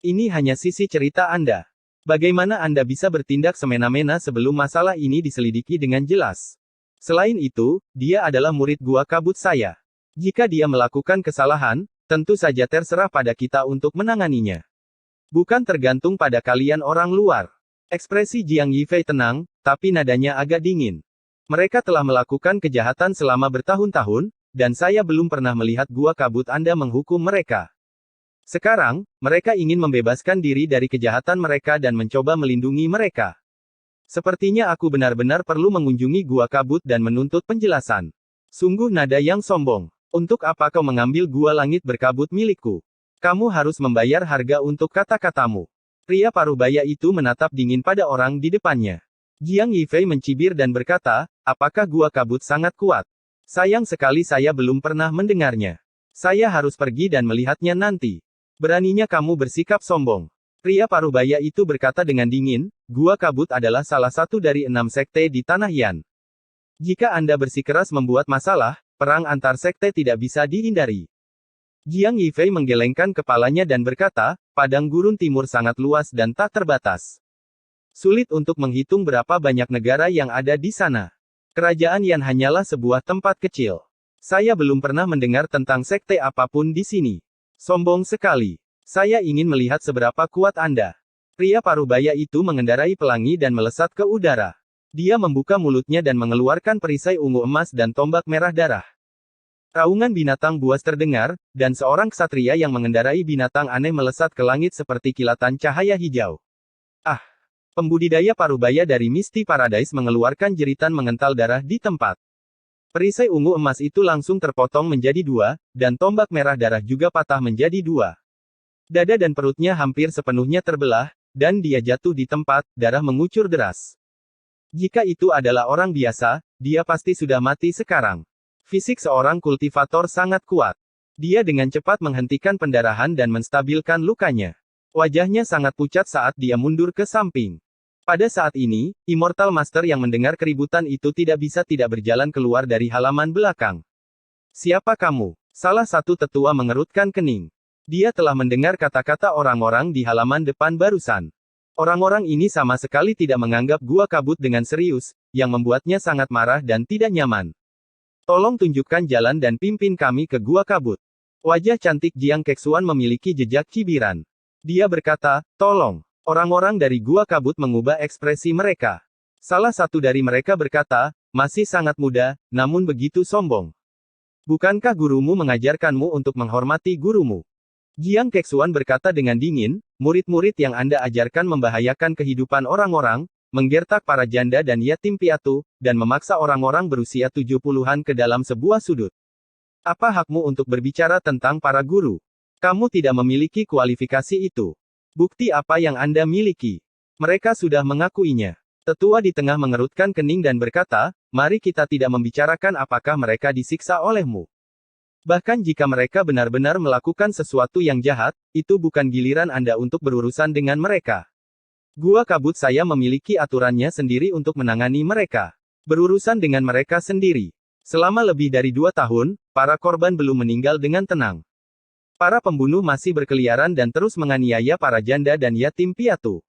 Ini hanya sisi cerita Anda. Bagaimana Anda bisa bertindak semena-mena sebelum masalah ini diselidiki dengan jelas? Selain itu, dia adalah murid Gua Kabut saya. Jika dia melakukan kesalahan, tentu saja terserah pada kita untuk menanganinya. Bukan tergantung pada kalian orang luar. Ekspresi Jiang Yifei tenang, tapi nadanya agak dingin. Mereka telah melakukan kejahatan selama bertahun-tahun, dan saya belum pernah melihat Gua Kabut Anda menghukum mereka. Sekarang, mereka ingin membebaskan diri dari kejahatan mereka dan mencoba melindungi mereka. Sepertinya aku benar-benar perlu mengunjungi Gua Kabut dan menuntut penjelasan. Sungguh nada yang sombong. Untuk apa kau mengambil Gua Langit berkabut milikku? Kamu harus membayar harga untuk kata-katamu. Pria parubaya itu menatap dingin pada orang di depannya. Jiang Yifei mencibir dan berkata, apakah Gua Kabut sangat kuat? Sayang sekali saya belum pernah mendengarnya. Saya harus pergi dan melihatnya nanti. Beraninya kamu bersikap sombong. Pria parubaya itu berkata dengan dingin, Gua Kabut adalah salah satu dari 6 sekte di Tanah Yan. Jika Anda bersikeras membuat masalah, perang antar sekte tidak bisa dihindari. Jiang Yifei menggelengkan kepalanya dan berkata, padang gurun timur sangat luas dan tak terbatas. Sulit untuk menghitung berapa banyak negara yang ada di sana. Kerajaan Yan hanyalah sebuah tempat kecil. Saya belum pernah mendengar tentang sekte apapun di sini. Sombong sekali. Saya ingin melihat seberapa kuat Anda. Pria parubaya itu mengendarai pelangi dan melesat ke udara. Dia membuka mulutnya dan mengeluarkan perisai ungu emas dan tombak merah darah. Raungan binatang buas terdengar, dan seorang ksatria yang mengendarai binatang aneh melesat ke langit seperti kilatan cahaya hijau. Ah! Pembudidaya parubaya dari Misty Paradise mengeluarkan jeritan mengental darah di tempat. Perisai ungu emas itu langsung terpotong menjadi dua, dan tombak merah darah juga patah menjadi dua. Dada dan perutnya hampir sepenuhnya terbelah, dan dia jatuh di tempat, darah mengucur deras. Jika itu adalah orang biasa, dia pasti sudah mati sekarang. Fisik seorang kultivator sangat kuat. Dia dengan cepat menghentikan pendarahan dan menstabilkan lukanya. Wajahnya sangat pucat saat dia mundur ke samping. Pada saat ini, Immortal Master yang mendengar keributan itu tidak bisa tidak berjalan keluar dari halaman belakang. Siapa kamu? Salah satu tetua mengerutkan kening. Dia telah mendengar kata-kata orang-orang di halaman depan barusan. Orang-orang ini sama sekali tidak menganggap Gua Kabut dengan serius, yang membuatnya sangat marah dan tidak nyaman. Tolong tunjukkan jalan dan pimpin kami ke Gua Kabut. Wajah cantik Jiang Kexuan memiliki jejak cibiran. Dia berkata, tolong. Orang-orang dari Gua Kabut mengubah ekspresi mereka. Salah satu dari mereka berkata, masih sangat muda, namun begitu sombong. Bukankah gurumu mengajarkanmu untuk menghormati gurumu? Jiang Kexuan berkata dengan dingin, murid-murid yang Anda ajarkan membahayakan kehidupan orang-orang, menggertak para janda dan yatim piatu, dan memaksa orang-orang berusia 70-an ke dalam sebuah sudut. Apa hakmu untuk berbicara tentang para guru? Kamu tidak memiliki kualifikasi itu. Bukti apa yang Anda miliki? Mereka sudah mengakuinya. Tetua di tengah mengerutkan kening dan berkata, mari kita tidak membicarakan apakah mereka disiksa olehmu. Bahkan jika mereka benar-benar melakukan sesuatu yang jahat, itu bukan giliran Anda untuk berurusan dengan mereka. Gua Kabut saya memiliki aturannya sendiri untuk menangani mereka. Berurusan dengan mereka sendiri. Selama lebih dari 2 tahun, para korban belum meninggal dengan tenang. Para pembunuh masih berkeliaran dan terus menganiaya para janda dan yatim piatu.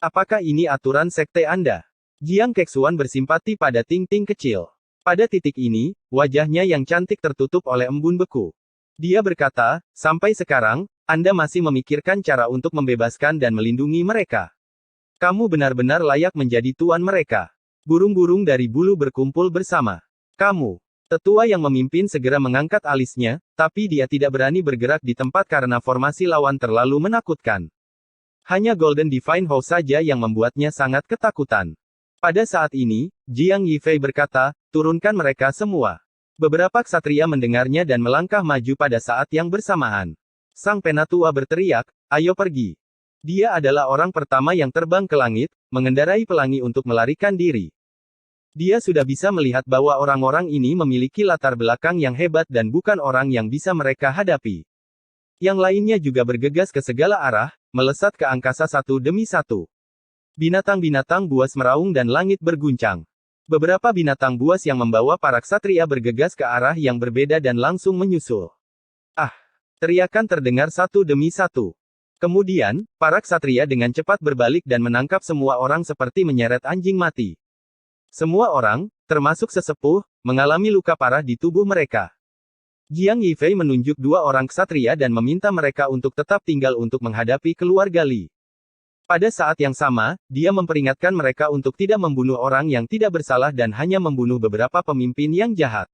Apakah ini aturan sekte Anda? Jiang Kexuan bersimpati pada Ting-Ting kecil. Pada titik ini, wajahnya yang cantik tertutup oleh embun beku. Dia berkata, sampai sekarang, Anda masih memikirkan cara untuk membebaskan dan melindungi mereka. Kamu benar-benar layak menjadi tuan mereka. Burung-burung dari bulu berkumpul bersama. Kamu. Tetua yang memimpin segera mengangkat alisnya, tapi dia tidak berani bergerak di tempat karena formasi lawan terlalu menakutkan. Hanya Golden Divine Hoe saja yang membuatnya sangat ketakutan. Pada saat ini, Jiang Yifei berkata, turunkan mereka semua. Beberapa ksatria mendengarnya dan melangkah maju pada saat yang bersamaan. Sang penatua berteriak, ayo pergi. Dia adalah orang pertama yang terbang ke langit, mengendarai pelangi untuk melarikan diri. Dia sudah bisa melihat bahwa orang-orang ini memiliki latar belakang yang hebat dan bukan orang yang bisa mereka hadapi. Yang lainnya juga bergegas ke segala arah, melesat ke angkasa satu demi satu. Binatang-binatang buas meraung dan langit berguncang. Beberapa binatang buas yang membawa para ksatria bergegas ke arah yang berbeda dan langsung menyusul. Ah! Teriakan terdengar satu demi satu. Kemudian, para ksatria dengan cepat berbalik dan menangkap semua orang seperti menyeret anjing mati. Semua orang, termasuk sesepuh, mengalami luka parah di tubuh mereka. Jiang Yifei menunjuk 2 orang ksatria dan meminta mereka untuk tetap tinggal untuk menghadapi keluarga Li. Pada saat yang sama, dia memperingatkan mereka untuk tidak membunuh orang yang tidak bersalah dan hanya membunuh beberapa pemimpin yang jahat.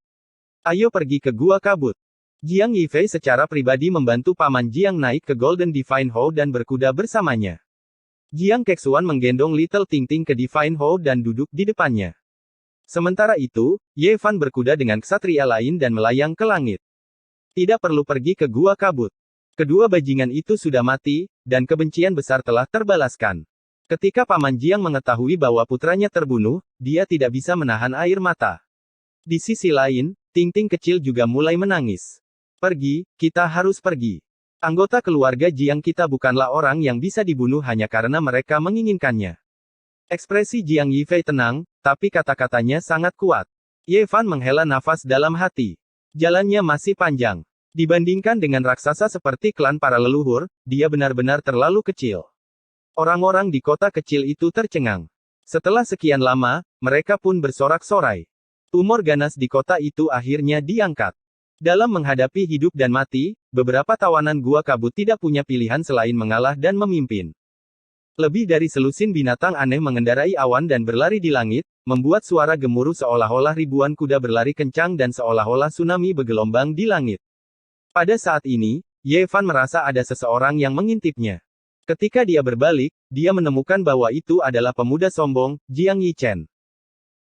Ayo pergi ke Gua Kabut. Jiang Yifei secara pribadi membantu Paman Jiang naik ke Golden Divine Hoe dan berkuda bersamanya. Jiang Kexuan menggendong Little Ting-Ting ke Divine Hoe dan duduk di depannya. Sementara itu, Ye Fan berkuda dengan ksatria lain dan melayang ke langit. Tidak perlu pergi ke Gua Kabut. Kedua bajingan itu sudah mati, dan kebencian besar telah terbalaskan. Ketika Paman Jiang mengetahui bahwa putranya terbunuh, dia tidak bisa menahan air mata. Di sisi lain, Ting-Ting kecil juga mulai menangis. Pergi, kita harus pergi. Anggota keluarga Jiang kita bukanlah orang yang bisa dibunuh hanya karena mereka menginginkannya. Ekspresi Jiang Yifei tenang, tapi kata-katanya sangat kuat. Ye Fan menghela nafas dalam hati. Jalannya masih panjang. Dibandingkan dengan raksasa seperti klan para leluhur, dia benar-benar terlalu kecil. Orang-orang di kota kecil itu tercengang. Setelah sekian lama, mereka pun bersorak-sorai. Tumor ganas di kota itu akhirnya diangkat. Dalam menghadapi hidup dan mati, beberapa tawanan gua kabut tidak punya pilihan selain mengalah dan memimpin. Lebih dari selusin binatang aneh mengendarai awan dan berlari di langit, membuat suara gemuruh seolah-olah ribuan kuda berlari kencang dan seolah-olah tsunami bergelombang di langit. Pada saat ini, Ye Fan merasa ada seseorang yang mengintipnya. Ketika dia berbalik, dia menemukan bahwa itu adalah pemuda sombong, Jiang Yichen.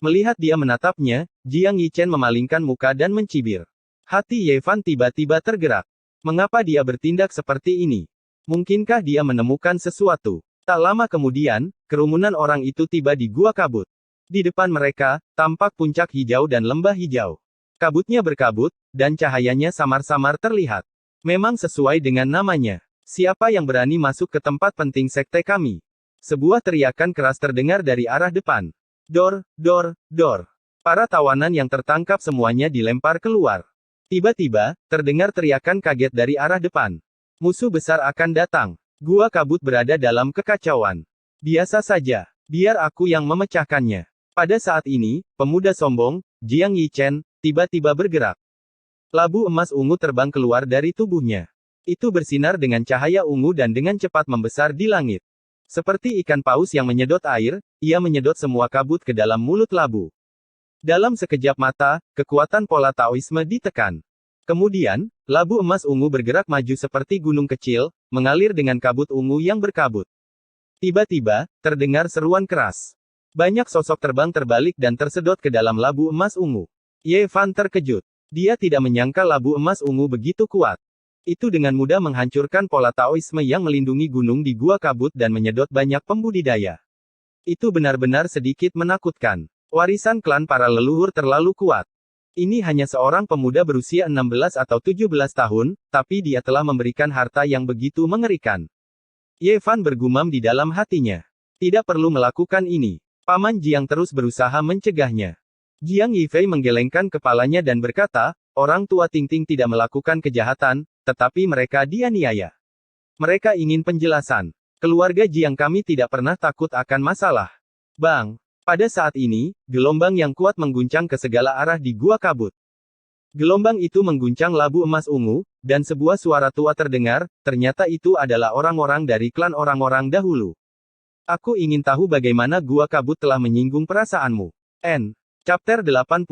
Melihat dia menatapnya, Jiang Yichen memalingkan muka dan mencibir. Hati Ye Fan tiba-tiba tergerak. Mengapa dia bertindak seperti ini? Mungkinkah dia menemukan sesuatu? Tak lama kemudian, kerumunan orang itu tiba di gua kabut. Di depan mereka, tampak puncak hijau dan lembah hijau. Kabutnya berkabut, dan cahayanya samar-samar terlihat. Memang sesuai dengan namanya. Siapa yang berani masuk ke tempat penting sekte kami? Sebuah teriakan keras terdengar dari arah depan. Dor, dor, dor. Para tawanan yang tertangkap semuanya dilempar keluar. Tiba-tiba, terdengar teriakan kaget dari arah depan. Musuh besar akan datang. Gua kabut berada dalam kekacauan. Biasa saja, biar aku yang memecahkannya. Pada saat ini, pemuda sombong, Jiang Yichen, tiba-tiba bergerak. Labu emas ungu terbang keluar dari tubuhnya. Itu bersinar dengan cahaya ungu dan dengan cepat membesar di langit. Seperti ikan paus yang menyedot air, ia menyedot semua kabut ke dalam mulut labu. Dalam sekejap mata, kekuatan pola Taoisme ditekan. Kemudian, labu emas ungu bergerak maju seperti gunung kecil, mengalir dengan kabut ungu yang berkabut. Tiba-tiba, terdengar seruan keras. Banyak sosok terbang terbalik dan tersedot ke dalam labu emas ungu. Ye Fan terkejut. Dia tidak menyangka labu emas ungu begitu kuat. Itu dengan mudah menghancurkan pola Taoisme yang melindungi gunung di gua kabut dan menyedot banyak pembudidaya. Itu benar-benar sedikit menakutkan. Warisan klan para leluhur terlalu kuat. Ini hanya seorang pemuda berusia 16 atau 17 tahun, tapi dia telah memberikan harta yang begitu mengerikan. Ye Fan bergumam di dalam hatinya. Tidak perlu melakukan ini. Paman Jiang terus berusaha mencegahnya. Jiang Yifei menggelengkan kepalanya dan berkata, orang tua Ting-Ting tidak melakukan kejahatan, tetapi mereka dianiaya. Mereka ingin penjelasan. Keluarga Jiang kami tidak pernah takut akan masalah. Bang! Pada saat ini, gelombang yang kuat mengguncang ke segala arah di gua kabut. Gelombang itu mengguncang labu emas ungu, dan sebuah suara tua terdengar, ternyata itu adalah orang-orang dari klan orang-orang dahulu. Aku ingin tahu bagaimana gua kabut telah menyinggung perasaanmu. Chapter 85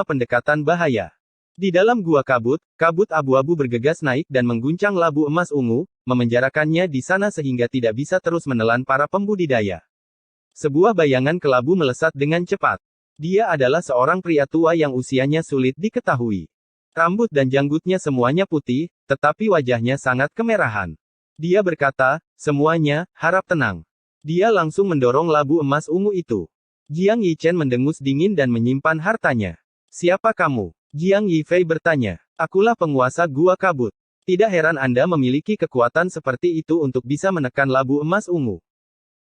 Pendekatan Bahaya. Di dalam gua kabut, kabut abu-abu bergegas naik dan mengguncang labu emas ungu, memenjarakannya di sana sehingga tidak bisa terus menelan para pembudidaya. Sebuah bayangan kelabu melesat dengan cepat. Dia adalah seorang pria tua yang usianya sulit diketahui. Rambut dan janggutnya semuanya putih, tetapi wajahnya sangat kemerahan. Dia berkata, semuanya, harap tenang. Dia langsung mendorong labu emas ungu itu. Jiang Yichen mendengus dingin dan menyimpan hartanya. Siapa kamu? Jiang Yifei bertanya. Akulah penguasa gua kabut. Tidak heran Anda memiliki kekuatan seperti itu untuk bisa menekan labu emas ungu.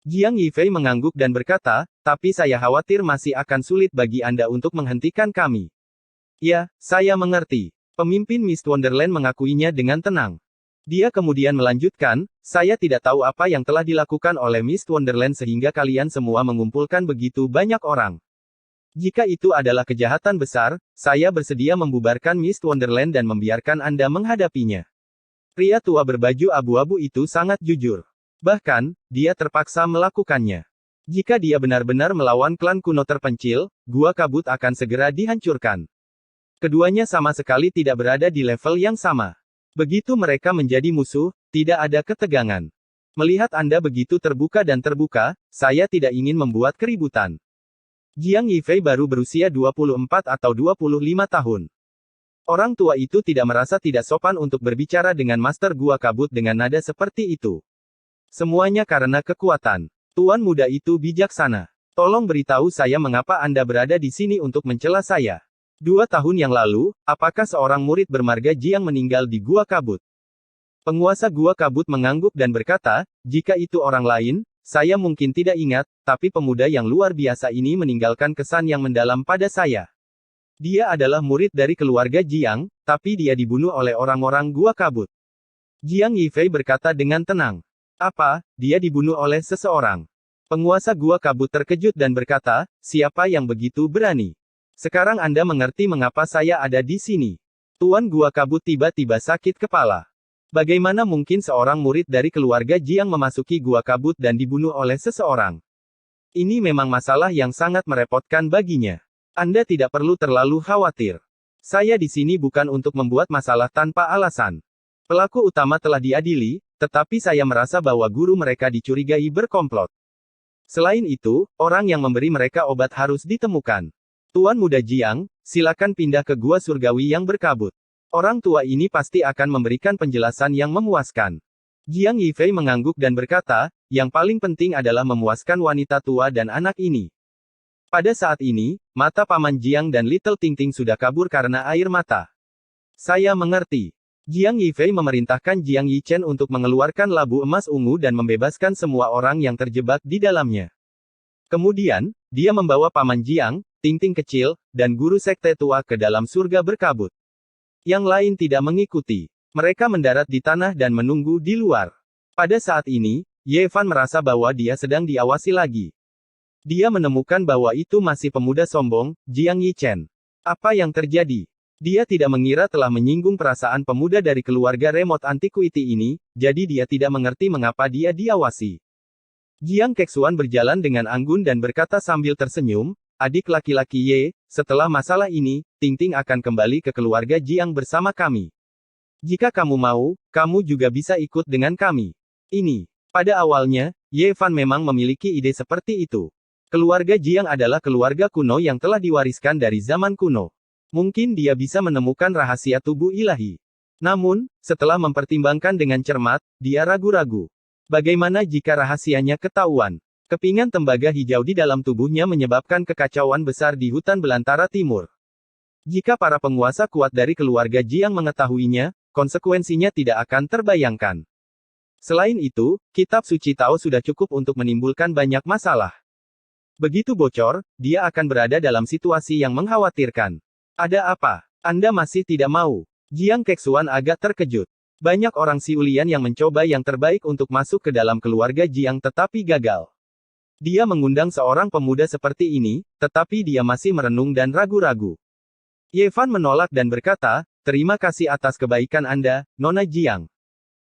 Jiang Yifei mengangguk dan berkata, tapi saya khawatir masih akan sulit bagi Anda untuk menghentikan kami. Ya, saya mengerti. Pemimpin Mist Wonderland mengakuinya dengan tenang. Dia kemudian melanjutkan, saya tidak tahu apa yang telah dilakukan oleh Mist Wonderland sehingga kalian semua mengumpulkan begitu banyak orang. Jika itu adalah kejahatan besar, saya bersedia membubarkan Mist Wonderland dan membiarkan Anda menghadapinya. Pria tua berbaju abu-abu itu sangat jujur. Bahkan, dia terpaksa melakukannya. Jika dia benar-benar melawan klan kuno terpencil, gua kabut akan segera dihancurkan. Keduanya sama sekali tidak berada di level yang sama. Begitu mereka menjadi musuh, tidak ada ketegangan. Melihat Anda begitu terbuka dan terbuka, saya tidak ingin membuat keributan. Jiang Yifei baru berusia 24 atau 25 tahun. Orang tua itu tidak merasa tidak sopan untuk berbicara dengan Master Gua Kabut dengan nada seperti itu. Semuanya karena kekuatan. Tuan muda itu bijaksana. Tolong beritahu saya mengapa Anda berada di sini untuk mencela saya. 2 tahun yang lalu, apakah seorang murid bermarga Jiang meninggal di Gua Kabut? Penguasa Gua Kabut mengangguk dan berkata, jika itu orang lain, saya mungkin tidak ingat, tapi pemuda yang luar biasa ini meninggalkan kesan yang mendalam pada saya. Dia adalah murid dari keluarga Jiang, tapi dia dibunuh oleh orang-orang Gua Kabut. Jiang Yifei berkata dengan tenang. Apa, dia dibunuh oleh seseorang? Penguasa Gua Kabut terkejut dan berkata, siapa yang begitu berani? Sekarang Anda mengerti mengapa saya ada di sini. Tuan Gua Kabut tiba-tiba sakit kepala. Bagaimana mungkin seorang murid dari keluarga Jiang memasuki Gua Kabut dan dibunuh oleh seseorang? Ini memang masalah yang sangat merepotkan baginya. Anda tidak perlu terlalu khawatir. Saya di sini bukan untuk membuat masalah tanpa alasan. Pelaku utama telah diadili, tetapi saya merasa bahwa guru mereka dicurigai berkomplot. Selain itu, orang yang memberi mereka obat harus ditemukan. Tuan Muda Jiang, silakan pindah ke gua surgawi yang berkabut. Orang tua ini pasti akan memberikan penjelasan yang memuaskan. Jiang Yifei mengangguk dan berkata, yang paling penting adalah memuaskan wanita tua dan anak ini. Pada saat ini, mata Paman Jiang dan Little Tingting sudah kabur karena air mata. Saya mengerti. Jiang Yifei memerintahkan Jiang Yichen untuk mengeluarkan labu emas ungu dan membebaskan semua orang yang terjebak di dalamnya. Kemudian, dia membawa Paman Jiang, Tingting kecil, dan guru sekte tua ke dalam surga berkabut. Yang lain tidak mengikuti. Mereka mendarat di tanah dan menunggu di luar. Pada saat ini, Ye Fan merasa bahwa dia sedang diawasi lagi. Dia menemukan bahwa itu masih pemuda sombong, Jiang Yichen. Apa yang terjadi? Dia tidak mengira telah menyinggung perasaan pemuda dari keluarga remote antiquity ini, jadi dia tidak mengerti mengapa dia diawasi. Jiang Kexuan berjalan dengan anggun dan berkata sambil tersenyum, adik laki-laki Ye, setelah masalah ini, Tingting akan kembali ke keluarga Jiang bersama kami. Jika kamu mau, kamu juga bisa ikut dengan kami. Ini. Pada awalnya, Ye Fan memang memiliki ide seperti itu. Keluarga Jiang adalah keluarga kuno yang telah diwariskan dari zaman kuno. Mungkin dia bisa menemukan rahasia tubuh ilahi. Namun, setelah mempertimbangkan dengan cermat, dia ragu-ragu. Bagaimana jika rahasianya ketahuan? Kepingan tembaga hijau di dalam tubuhnya menyebabkan kekacauan besar di hutan belantara timur. Jika para penguasa kuat dari keluarga Jiang mengetahuinya, konsekuensinya tidak akan terbayangkan. Selain itu, kitab suci Tao sudah cukup untuk menimbulkan banyak masalah. Begitu bocor, dia akan berada dalam situasi yang mengkhawatirkan. Ada apa? Anda masih tidak mau? Jiang Kexuan agak terkejut. Banyak orang Siulian yang mencoba yang terbaik untuk masuk ke dalam keluarga Jiang tetapi gagal. Dia mengundang seorang pemuda seperti ini, tetapi dia masih merenung dan ragu-ragu. Ye Fan menolak dan berkata, terima kasih atas kebaikan Anda, Nona Jiang.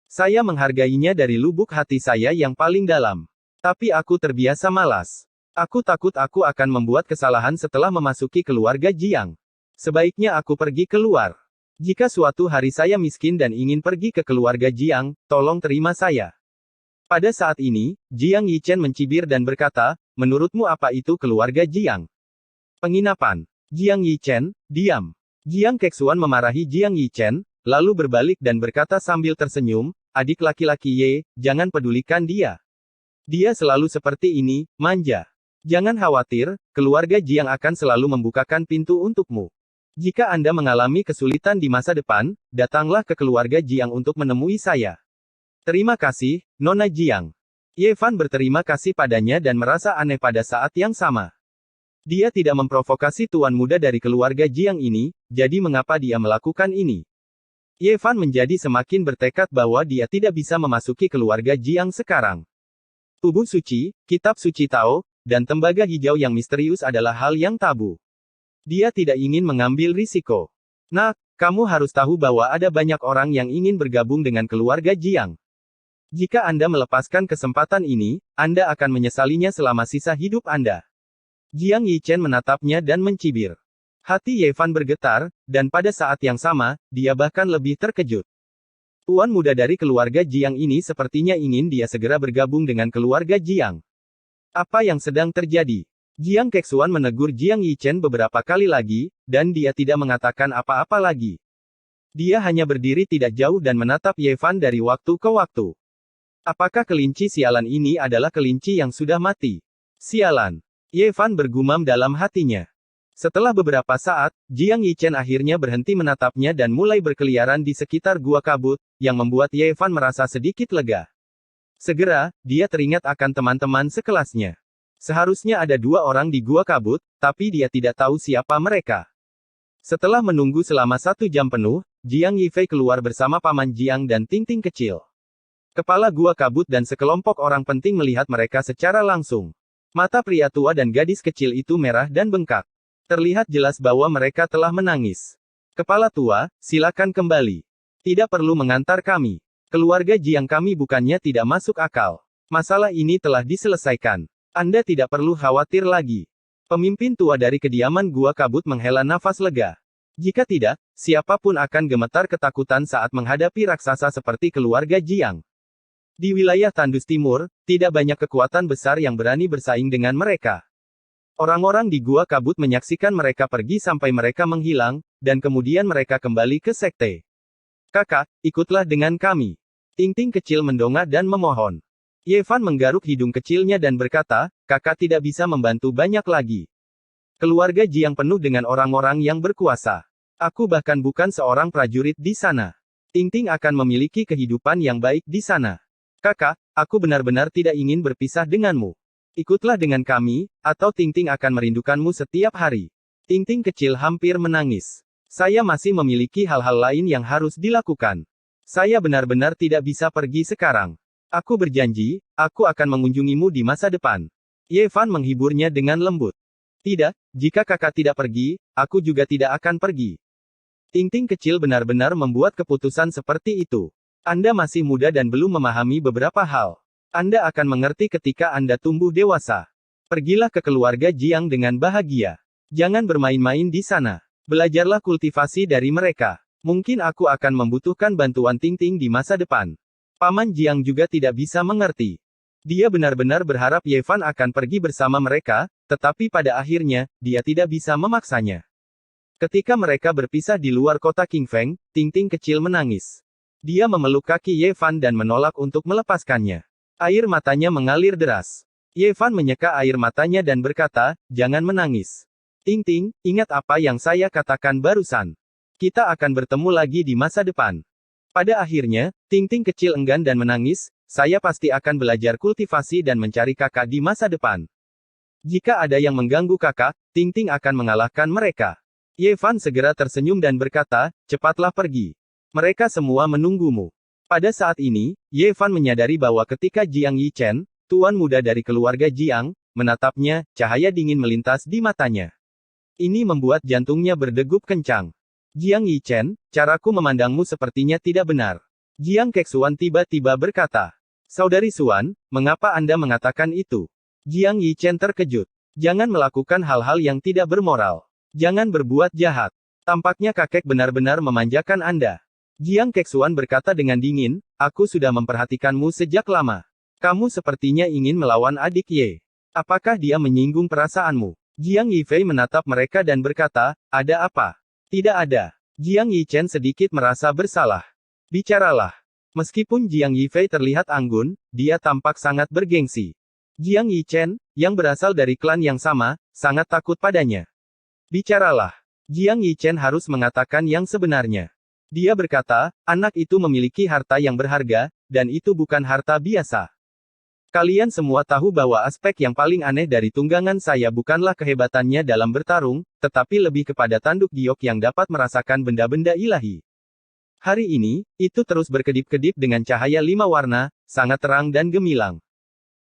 Saya menghargainya dari lubuk hati saya yang paling dalam. Tapi aku terbiasa malas. Aku takut aku akan membuat kesalahan setelah memasuki keluarga Jiang. Sebaiknya aku pergi keluar. Jika suatu hari saya miskin dan ingin pergi ke keluarga Jiang, tolong terima saya. Pada saat ini, Jiang Yichen mencibir dan berkata, menurutmu apa itu keluarga Jiang? Penginapan. Jiang Yichen, diam. Jiang Kexuan memarahi Jiang Yichen, lalu berbalik dan berkata sambil tersenyum, adik laki-laki Ye, jangan pedulikan dia. Dia selalu seperti ini, manja. Jangan khawatir, keluarga Jiang akan selalu membukakan pintu untukmu. Jika Anda mengalami kesulitan di masa depan, datanglah ke keluarga Jiang untuk menemui saya. Terima kasih, Nona Jiang. Ye Fan berterima kasih padanya dan merasa aneh pada saat yang sama. Dia tidak memprovokasi tuan muda dari keluarga Jiang ini, jadi mengapa dia melakukan ini? Ye Fan menjadi semakin bertekad bahwa dia tidak bisa memasuki keluarga Jiang sekarang. Tubuh suci, kitab suci Tao, dan tembaga hijau yang misterius adalah hal yang tabu. Dia tidak ingin mengambil risiko. Nah, kamu harus tahu bahwa ada banyak orang yang ingin bergabung dengan keluarga Jiang. Jika Anda melepaskan kesempatan ini, Anda akan menyesalinya selama sisa hidup Anda. Jiang Yichen menatapnya dan mencibir. Hati Ye Fan bergetar, dan pada saat yang sama, dia bahkan lebih terkejut. Tuan muda dari keluarga Jiang ini sepertinya ingin dia segera bergabung dengan keluarga Jiang. Apa yang sedang terjadi? Jiang Kexuan menegur Jiang Yichen beberapa kali lagi, dan dia tidak mengatakan apa-apa lagi. Dia hanya berdiri tidak jauh dan menatap Ye Fan dari waktu ke waktu. Apakah kelinci sialan ini adalah kelinci yang sudah mati? Sialan. Ye Fan bergumam dalam hatinya. Setelah beberapa saat, Jiang Yichen akhirnya berhenti menatapnya dan mulai berkeliaran di sekitar gua kabut, yang membuat Ye Fan merasa sedikit lega. Segera, dia teringat akan teman-teman sekelasnya. Seharusnya ada 2 orang di gua kabut, tapi dia tidak tahu siapa mereka. Setelah menunggu selama 1 jam penuh, Jiang Yifei keluar bersama Paman Jiang dan Ting-Ting kecil. Kepala gua kabut dan sekelompok orang penting melihat mereka secara langsung. Mata pria tua dan gadis kecil itu merah dan bengkak. Terlihat jelas bahwa mereka telah menangis. Kepala tua, silakan kembali. Tidak perlu mengantar kami. Keluarga Jiang kami bukannya tidak masuk akal. Masalah ini telah diselesaikan. Anda tidak perlu khawatir lagi. Pemimpin tua dari kediaman gua kabut menghela nafas lega. Jika tidak, siapapun akan gemetar ketakutan saat menghadapi raksasa seperti keluarga Jiang. Di wilayah Tandus Timur, tidak banyak kekuatan besar yang berani bersaing dengan mereka. Orang-orang di gua kabut menyaksikan mereka pergi sampai mereka menghilang, dan kemudian mereka kembali ke sekte. Kakak, ikutlah dengan kami. Ting-Ting kecil mendongak dan memohon. Ye Fan menggaruk hidung kecilnya dan berkata, kakak tidak bisa membantu banyak lagi. Keluarga Jiang penuh dengan orang-orang yang berkuasa. Aku bahkan bukan seorang prajurit di sana. Ting-Ting akan memiliki kehidupan yang baik di sana. Kakak, aku benar-benar tidak ingin berpisah denganmu. Ikutlah dengan kami, atau Ting-Ting akan merindukanmu setiap hari. Ting-Ting kecil hampir menangis. Saya masih memiliki hal-hal lain yang harus dilakukan. Saya benar-benar tidak bisa pergi sekarang. Aku berjanji, aku akan mengunjungimu di masa depan. Ye Fan menghiburnya dengan lembut. Tidak, jika kakak tidak pergi, aku juga tidak akan pergi. Ting-Ting kecil benar-benar membuat keputusan seperti itu. Anda masih muda dan belum memahami beberapa hal. Anda akan mengerti ketika Anda tumbuh dewasa. Pergilah ke keluarga Jiang dengan bahagia. Jangan bermain-main di sana. Belajarlah kultivasi dari mereka. Mungkin aku akan membutuhkan bantuan Ting-Ting di masa depan. Paman Jiang juga tidak bisa mengerti. Dia benar-benar berharap Ye Fan akan pergi bersama mereka, tetapi pada akhirnya, dia tidak bisa memaksanya. Ketika mereka berpisah di luar kota Qingfeng, Ting-Ting kecil menangis. Dia memeluk kaki Ye Fan dan menolak untuk melepaskannya. Air matanya mengalir deras. Ye Fan menyeka air matanya dan berkata, jangan menangis. Ting-Ting, ingat apa yang saya katakan barusan. Kita akan bertemu lagi di masa depan. Pada akhirnya, Ting-Ting kecil enggan dan menangis, saya pasti akan belajar kultivasi dan mencari kakak di masa depan. Jika ada yang mengganggu kakak, Ting-Ting akan mengalahkan mereka. Ye Fan segera tersenyum dan berkata, cepatlah pergi. Mereka semua menunggumu. Pada saat ini, Ye Fan menyadari bahwa ketika Jiang Yichen, tuan muda dari keluarga Jiang, menatapnya, cahaya dingin melintas di matanya. Ini membuat jantungnya berdegup kencang. Jiang Yichen, caraku memandangmu sepertinya tidak benar. Jiang Kexuan tiba-tiba berkata. Saudari Suan, mengapa Anda mengatakan itu? Jiang Yichen terkejut. Jangan melakukan hal-hal yang tidak bermoral. Jangan berbuat jahat. Tampaknya kakek benar-benar memanjakan Anda. Jiang Kexuan berkata dengan dingin, aku sudah memperhatikanmu sejak lama. Kamu sepertinya ingin melawan adik Ye. Apakah dia menyinggung perasaanmu? Jiang Yifei menatap mereka dan berkata, ada apa? Tidak ada. Jiang Yichen sedikit merasa bersalah. Bicaralah. Meskipun Jiang Yifei terlihat anggun, dia tampak sangat bergengsi. Jiang Yichen, yang berasal dari klan yang sama, sangat takut padanya. Bicaralah. Jiang Yichen harus mengatakan yang sebenarnya. Dia berkata, anak itu memiliki harta yang berharga, dan itu bukan harta biasa. Kalian semua tahu bahwa aspek yang paling aneh dari tunggangan saya bukanlah kehebatannya dalam bertarung, tetapi lebih kepada tanduk giok yang dapat merasakan benda-benda ilahi. Hari ini, itu terus berkedip-kedip dengan cahaya 5 warna, sangat terang dan gemilang.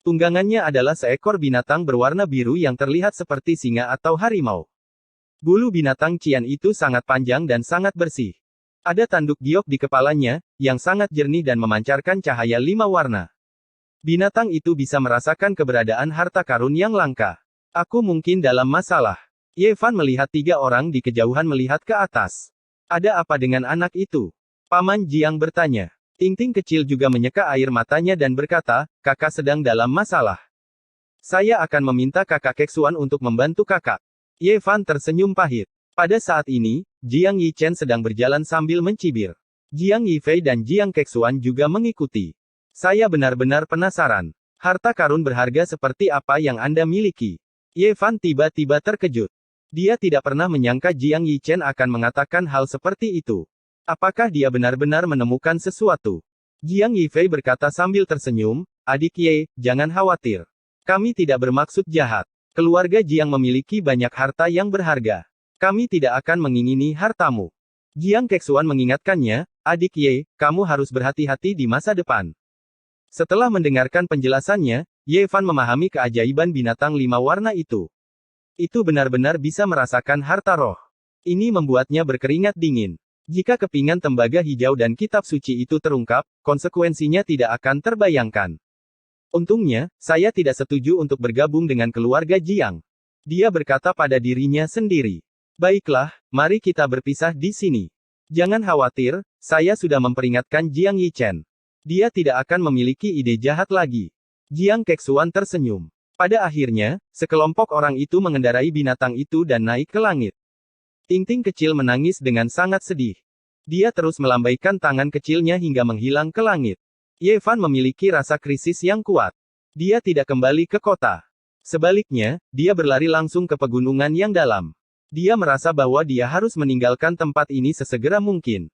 Tunggangannya adalah seekor binatang berwarna biru yang terlihat seperti singa atau harimau. Bulu binatang Cian itu sangat panjang dan sangat bersih. Ada tanduk giok di kepalanya, yang sangat jernih dan memancarkan cahaya 5 warna. Binatang itu bisa merasakan keberadaan harta karun yang langka. Aku mungkin dalam masalah. Ye Fan melihat 3 orang di kejauhan melihat ke atas. Ada apa dengan anak itu? Paman Jiang bertanya. Ting-Ting kecil juga menyeka air matanya dan berkata, kakak sedang dalam masalah. Saya akan meminta kakak Kexuan untuk membantu kakak. Ye Fan tersenyum pahit. Pada saat ini, Jiang Yichen sedang berjalan sambil mencibir. Jiang Yifei dan Jiang Kexuan juga mengikuti. Saya benar-benar penasaran. Harta karun berharga seperti apa yang Anda miliki? Ye Fan tiba-tiba terkejut. Dia tidak pernah menyangka Jiang Yichen akan mengatakan hal seperti itu. Apakah dia benar-benar menemukan sesuatu? Jiang Yifei berkata sambil tersenyum, adik Ye, jangan khawatir. Kami tidak bermaksud jahat. Keluarga Jiang memiliki banyak harta yang berharga. Kami tidak akan mengingini hartamu. Jiang Kexuan mengingatkannya, adik Ye, kamu harus berhati-hati di masa depan. Setelah mendengarkan penjelasannya, Ye Fan memahami keajaiban binatang 5 warna itu. Itu benar-benar bisa merasakan harta roh. Ini membuatnya berkeringat dingin. Jika kepingan tembaga hijau dan kitab suci itu terungkap, konsekuensinya tidak akan terbayangkan. Untungnya, saya tidak setuju untuk bergabung dengan keluarga Jiang. Dia berkata pada dirinya sendiri. Baiklah, mari kita berpisah di sini. Jangan khawatir, saya sudah memperingatkan Jiang Yichen. Dia tidak akan memiliki ide jahat lagi. Jiang Kexuan tersenyum. Pada akhirnya, sekelompok orang itu mengendarai binatang itu dan naik ke langit. Ting-Ting kecil menangis dengan sangat sedih. Dia terus melambaikan tangan kecilnya hingga menghilang ke langit. Ye Fan memiliki rasa krisis yang kuat. Dia tidak kembali ke kota. Sebaliknya, dia berlari langsung ke pegunungan yang dalam. Dia merasa bahwa dia harus meninggalkan tempat ini sesegera mungkin.